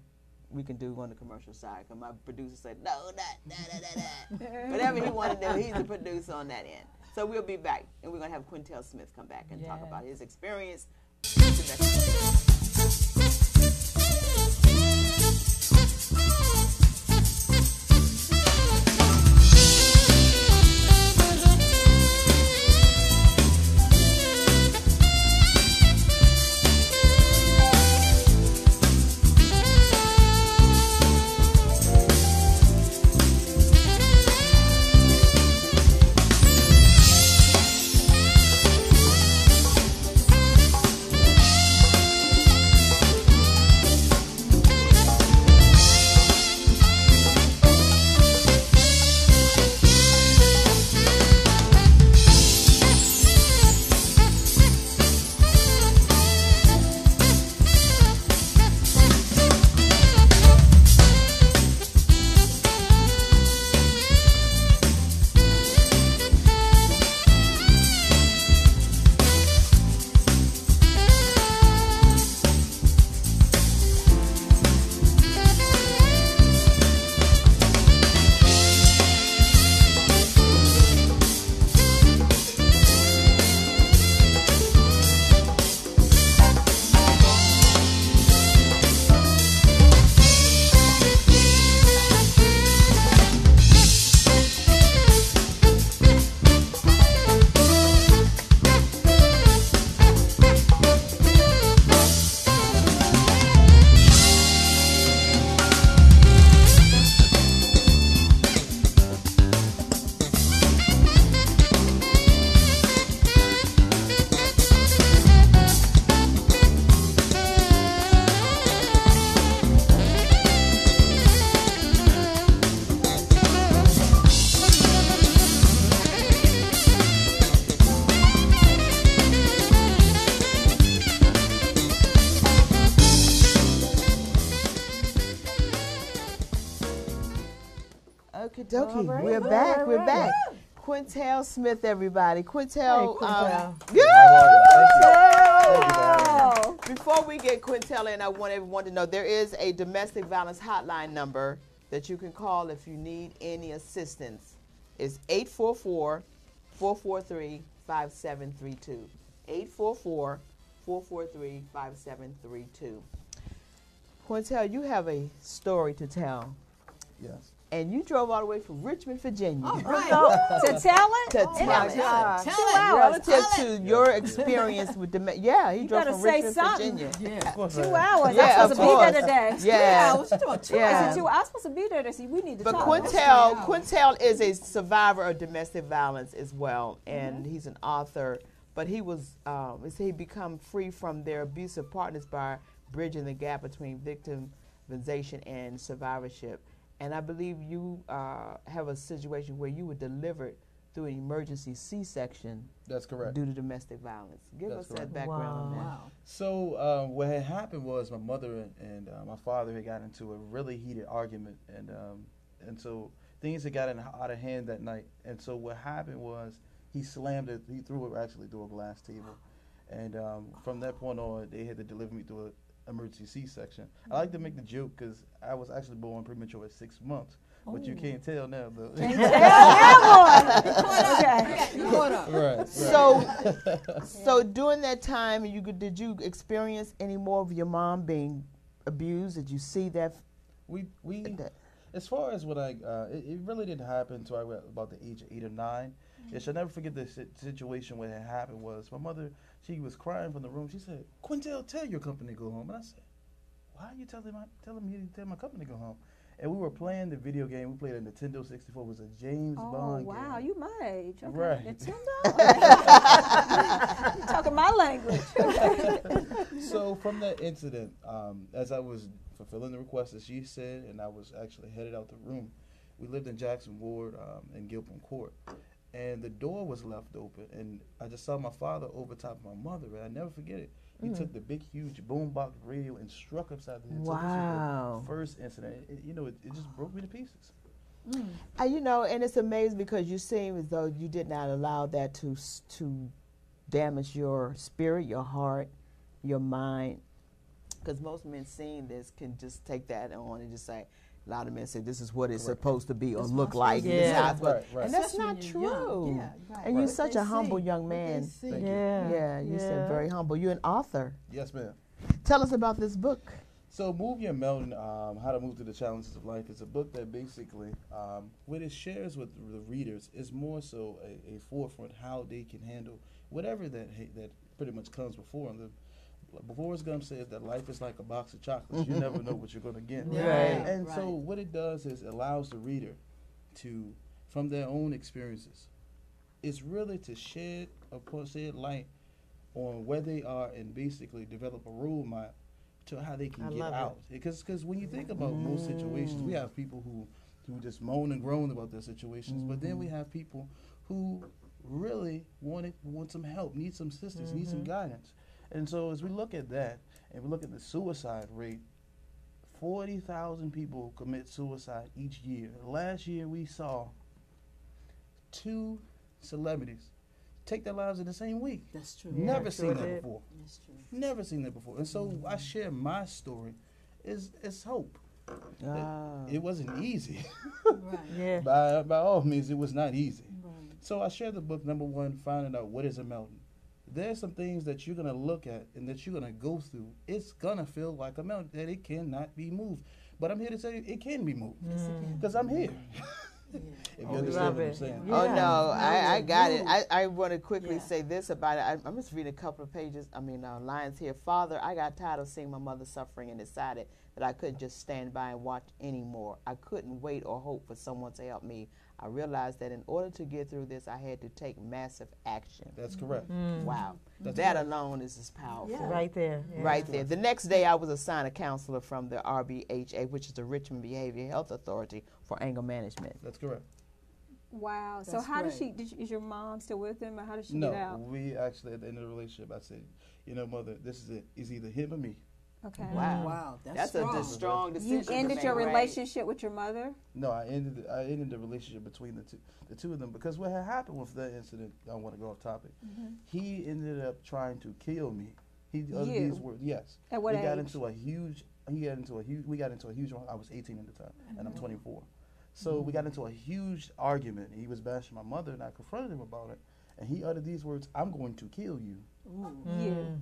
we can do on the commercial side. Because my producer said, no, not. Whatever he wanted to do, he's the producer on that end. So we'll be back, and we're going to have Quintel Smith come back and talk about his experience. Okie dokie. We're back. We're back. Quintel Smith, everybody. Quintel. Before we get Quintel in, I want everyone to know there is a domestic violence hotline number that you can call if you need any assistance. It's 844-443-5732. 844-443-5732. Quintel, you have a story to tell. Yes. And you drove all the way from Richmond, Virginia. All right. To tell it? To tell it. Relative to your experience with the he drove from Richmond, Virginia. Yeah. 2 hours. Yeah, I'm supposed to be there today. Yeah. 2 hours. You're doing 2 hours. I'm supposed to be there to see. We need to talk. But Quintel is a survivor of domestic violence as well, and he's an author. But he was, he become free from their abusive partners by bridging the gap between victimization and survivorship. And I believe you have a situation where you were delivered through an emergency C-section. That's correct. Due to domestic violence. Give us that background on that. Wow. So what had happened was my mother and my father had got into a really heated argument, and so things had gotten out of hand that night. And so what happened was he slammed it. He threw it actually through a glass table, and from that point on, they had to deliver me through an emergency C-section. I like to make the joke because I was actually born premature at 6 months, but you can't tell now though. Can't tell now, boy. Right. So during that time, did you experience any more of your mom being abused? Did you see that? We As far as what it really didn't happen until I was about the age of 8 or 9. Yes, I'll never forget the situation where it happened was my mother, she was crying from the room. She said, Quintel, tell your company to go home. And I said, why are you telling me to tell my company to go home? And we were playing the video game. We played a Nintendo 64. It was a James Bond game. Oh, wow. You my age. Okay. Right. Nintendo? You're talking my language. So from that incident, as I was fulfilling the request that she said, and I was actually headed out the room, we lived in Jackson Ward in Gilpin Court. And the door was left open, and I just saw my father over top of my mother, and I never forget it. He took the big, huge boombox radio and struck upside the head. Wow. So this was the first incident. It just broke me to pieces. And it's amazing because you seem as though you did not allow that to damage your spirit, your heart, your mind. Because most men seeing this can just take that on and just say, a lot of men say this is what it's supposed to be or look like. Right. And that's not true. And you're such a humble young man. You said very humble. You're an author. Yes, ma'am. Tell us about this book. So Move Your Mountain, How to Move Through the Challenges of Life, is a book that basically, what it shares with the readers is more so a forefront how they can handle whatever that pretty much comes before them. Forrest Gump says that life is like a box of chocolates. You never know what you're going to get. So what it does is it allows the reader to, from their own experiences, it's really to shed light on where they are and basically develop a roadmap to how they can get out. Because when you think about most situations, we have people who just moan and groan about their situations, but then we have people who really want some help, need some assistance, need some guidance. And so as we look at that, and we look at the suicide rate, 40,000 people commit suicide each year. Last year we saw 2 celebrities take their lives in the same week. That's true. Never seen that before. That's true. Never seen that before. And so I share my story is hope. It wasn't easy. By all means, it was not easy. So I share the book, number 1, finding out what is a mountain. There's some things that you're going to look at and that you're going to go through. It's going to feel like a mountain, that it cannot be moved. But I'm here to say it can be moved because I'm here. If you understand what I'm saying. Oh, no, I got it. I want to quickly say this about it. I'm just reading a couple of lines here. Father, I got tired of seeing my mother suffering and decided that I couldn't just stand by and watch anymore. I couldn't wait or hope for someone to help me. I realized that in order to get through this, I had to take massive action. That's correct. Wow. That's that correct. alone is just powerful. Yeah. Right there. Yeah. Right there. The next day, I was assigned a counselor from the RBHA, which is the Richmond Behavioral Health Authority for Anger Management. That's correct. Wow. So how does she, is your mom still with him, or how does she No, get out? we actually, at the end of the relationship, I said, Mother, this is it. It's either him or me. Okay. Wow. That's a strong decision. You ended your relationship with your mother? No, I ended the relationship between the two of them, because what had happened with that incident, I don't want to go off topic. He ended up trying to kill me. He uttered these words. Yes. At what age? We got into a huge. I was 18 at the time, and I'm 24. So we got into a huge argument. He was bashing my mother, and I confronted him about it. And he uttered these words: "I'm going to kill you."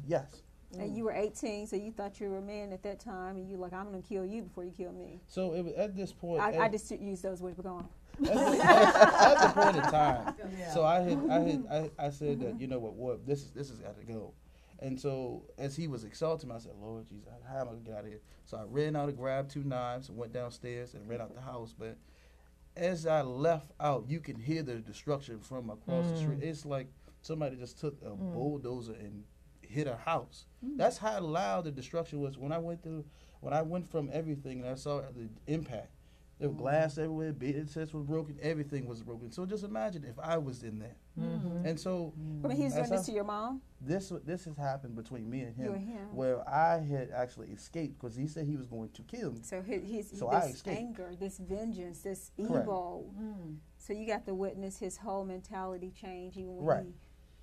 Yes. And you were 18, so you thought you were a man at that time, and you were like, I'm going to kill you before you kill me. So it was at this point. I just used those words, but go on. At the point in time. So I said that, you know what, this has got to go. And so as he was exalting me, I said, Lord Jesus, how am I going to get out of here? So I ran out and grabbed 2 knives and went downstairs and ran out the house. But as I left out, you can hear the destruction from across the street. It's like somebody just took a bulldozer and hit a house. That's how loud the destruction was. When I went from everything and I saw the impact, there was glass everywhere, bed sets was broken, everything was broken. So just imagine if I was in there. And so, but he's doing this to your mom? This has happened between me and him, you and him, where I had actually escaped because he said he was going to kill me. So so this anger, this vengeance, this evil. So you got to witness his whole mentality change even when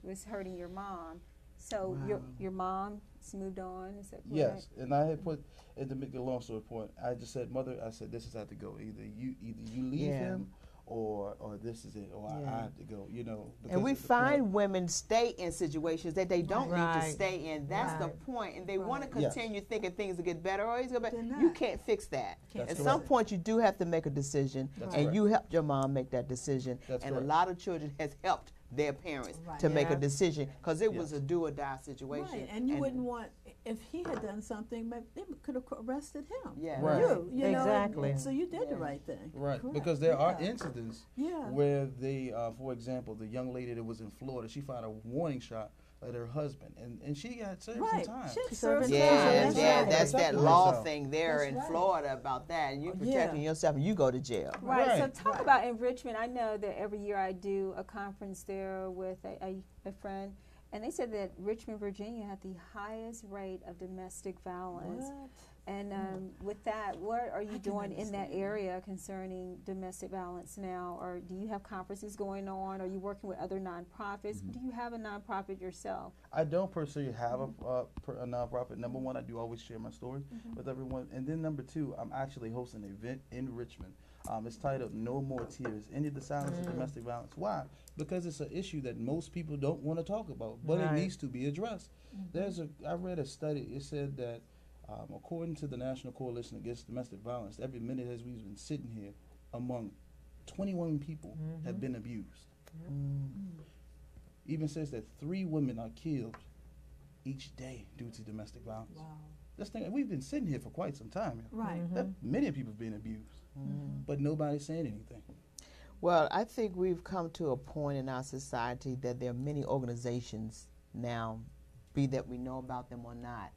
he was hurting your mom. So your mom's moved on, is that correct? Yes, and I had put, and to make a long story point, I just said, Mother, I said, this has had to go. Either you leave him, or this is it, or I have to go, you know. And we find women stay in situations that they don't need to Right. stay in. That's the point. And they want to Yes. continue thinking things will get better or it's going to be better. You can't fix that. That's At correct. some point, you do have to make a decision, That's and correct. you helped your mom make that decision. That's and correct. a lot of children has helped their parents Right. to make a Yeah. decision because it was a do or die situation. Right, and you wouldn't want, if he had done something, maybe they could have arrested him. Yeah. Right. You know, Exactly. so you did the right thing. Right, Correct. because there are Yeah. incidents Yeah. where they, for example, the young lady that was in Florida, she fired a warning shot at her husband, and she got served Right. some time. She served some Yeah, time. that's that Protecting law herself. thing there That's in right. Florida about that, and you Yeah. protecting yourself, and you go to jail. Right. So Right. talk about enrichment. I know that every year I do a conference there with a friend, and they said that Richmond, Virginia had the highest rate of domestic violence. What? And with that, what are you can doing in that understand. area concerning domestic violence now? Or do you have conferences going on? Are you working with other nonprofits? Do you have a nonprofit yourself? I don't per se have a nonprofit. Number one, I do always share my story with everyone, and then number two, I'm actually hosting an event in Richmond. It's titled "No More Tears: Ending the Silence of Domestic Violence." Why? Because it's an issue that most people don't want to talk about, but it Right. needs to be addressed. I read a study. It said that according to the National Coalition Against Domestic Violence, every minute as we've been sitting here, among 21 people have been abused. Even says that 3 women are killed each day due to domestic violence. Wow. This thing, we've been sitting here for quite some time. Right. Many people have been abused, but nobody's saying anything. Well, I think we've come to a point in our society that there are many organizations now, be that we know about them or not,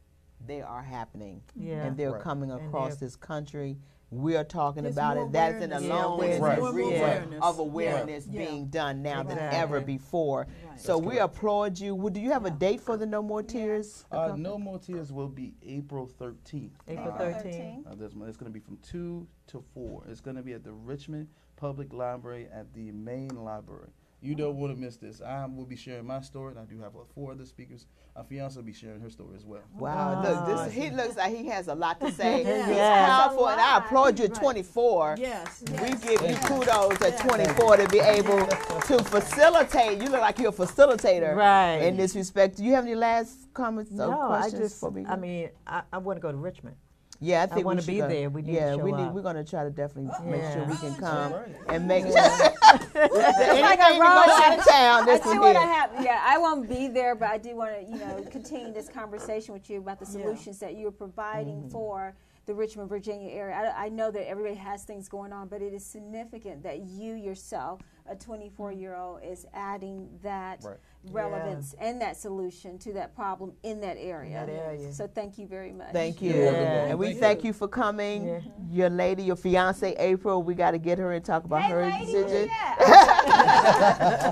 they are happening. Yeah. And they're Right. coming And across they're- this country. We are talking There's about more it. That's an awareness. alone Yeah, there's more reason awareness. of Yeah. awareness Yeah. being done now than Exactly. ever before. Right. So That's we correct. applaud you. Do you have a date for the No More Tears? No More Tears will be April 13th. April 13th. This month. It's going to be from 2 to 4. It's going to be at the Richmond Public Library at the main library. You don't want to miss this. I will be sharing my story, and I do have 4 other speakers. My fiance will be sharing her story as well. Wow, look, he looks like he has a lot to say. Yes. It's Yes. powerful, and I applaud you at Right. 24. Yes. We yes. give you kudos at 24 to be able to facilitate. You look like you're a facilitator Right. in this respect. Do you have any last comments or No, I questions just, for me? I mean, I want to go to Richmond. Yeah, I think wanna we should be go. there. We need to yeah, show up. we're going to try to definitely make Yeah. sure we can come Right. and make It's like a anything to go out of town. I This do is want to here. have, I won't be there, but I do want to, continue this conversation with you about the solutions that you're providing for the Richmond, Virginia area. I know that everybody has things going on, but it is significant that you yourself, a 24-year-old, is adding that Right. relevance and that solution to that problem in that area. that area. So thank you very much. Thank you. Yeah. And we thank you for coming. Yeah. Your lady, your fiance, April, we got to get her and talk about her decision.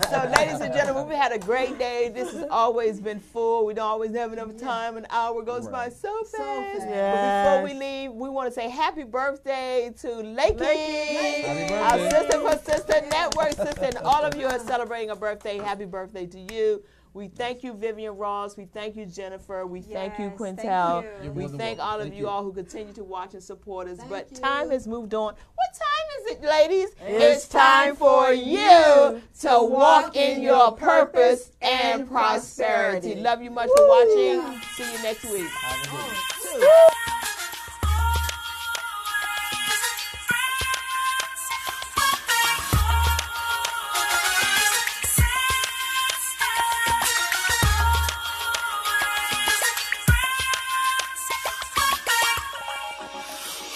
So, ladies and gentlemen, we had a great day. This has always been full. We don't always have enough time. An hour goes by so fast. fast. But before we leave, we want to say happy birthday to Lakey, Happy our birthday. sister for Sister Network sister, and all of you are celebrating a birthday. Happy birthday to you. We thank you, Vivian Ross. We thank you, Jennifer. We thank you, Yes, Quintel. thank you. You're We more than thank welcome. all of Thank you all who continue to watch and support us. But you. time has moved on. What time is it, ladies? It's time for you to walk in your purpose and prosperity. Love you much for watching. See you next week.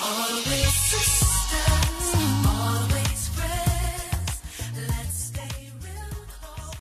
Always the same.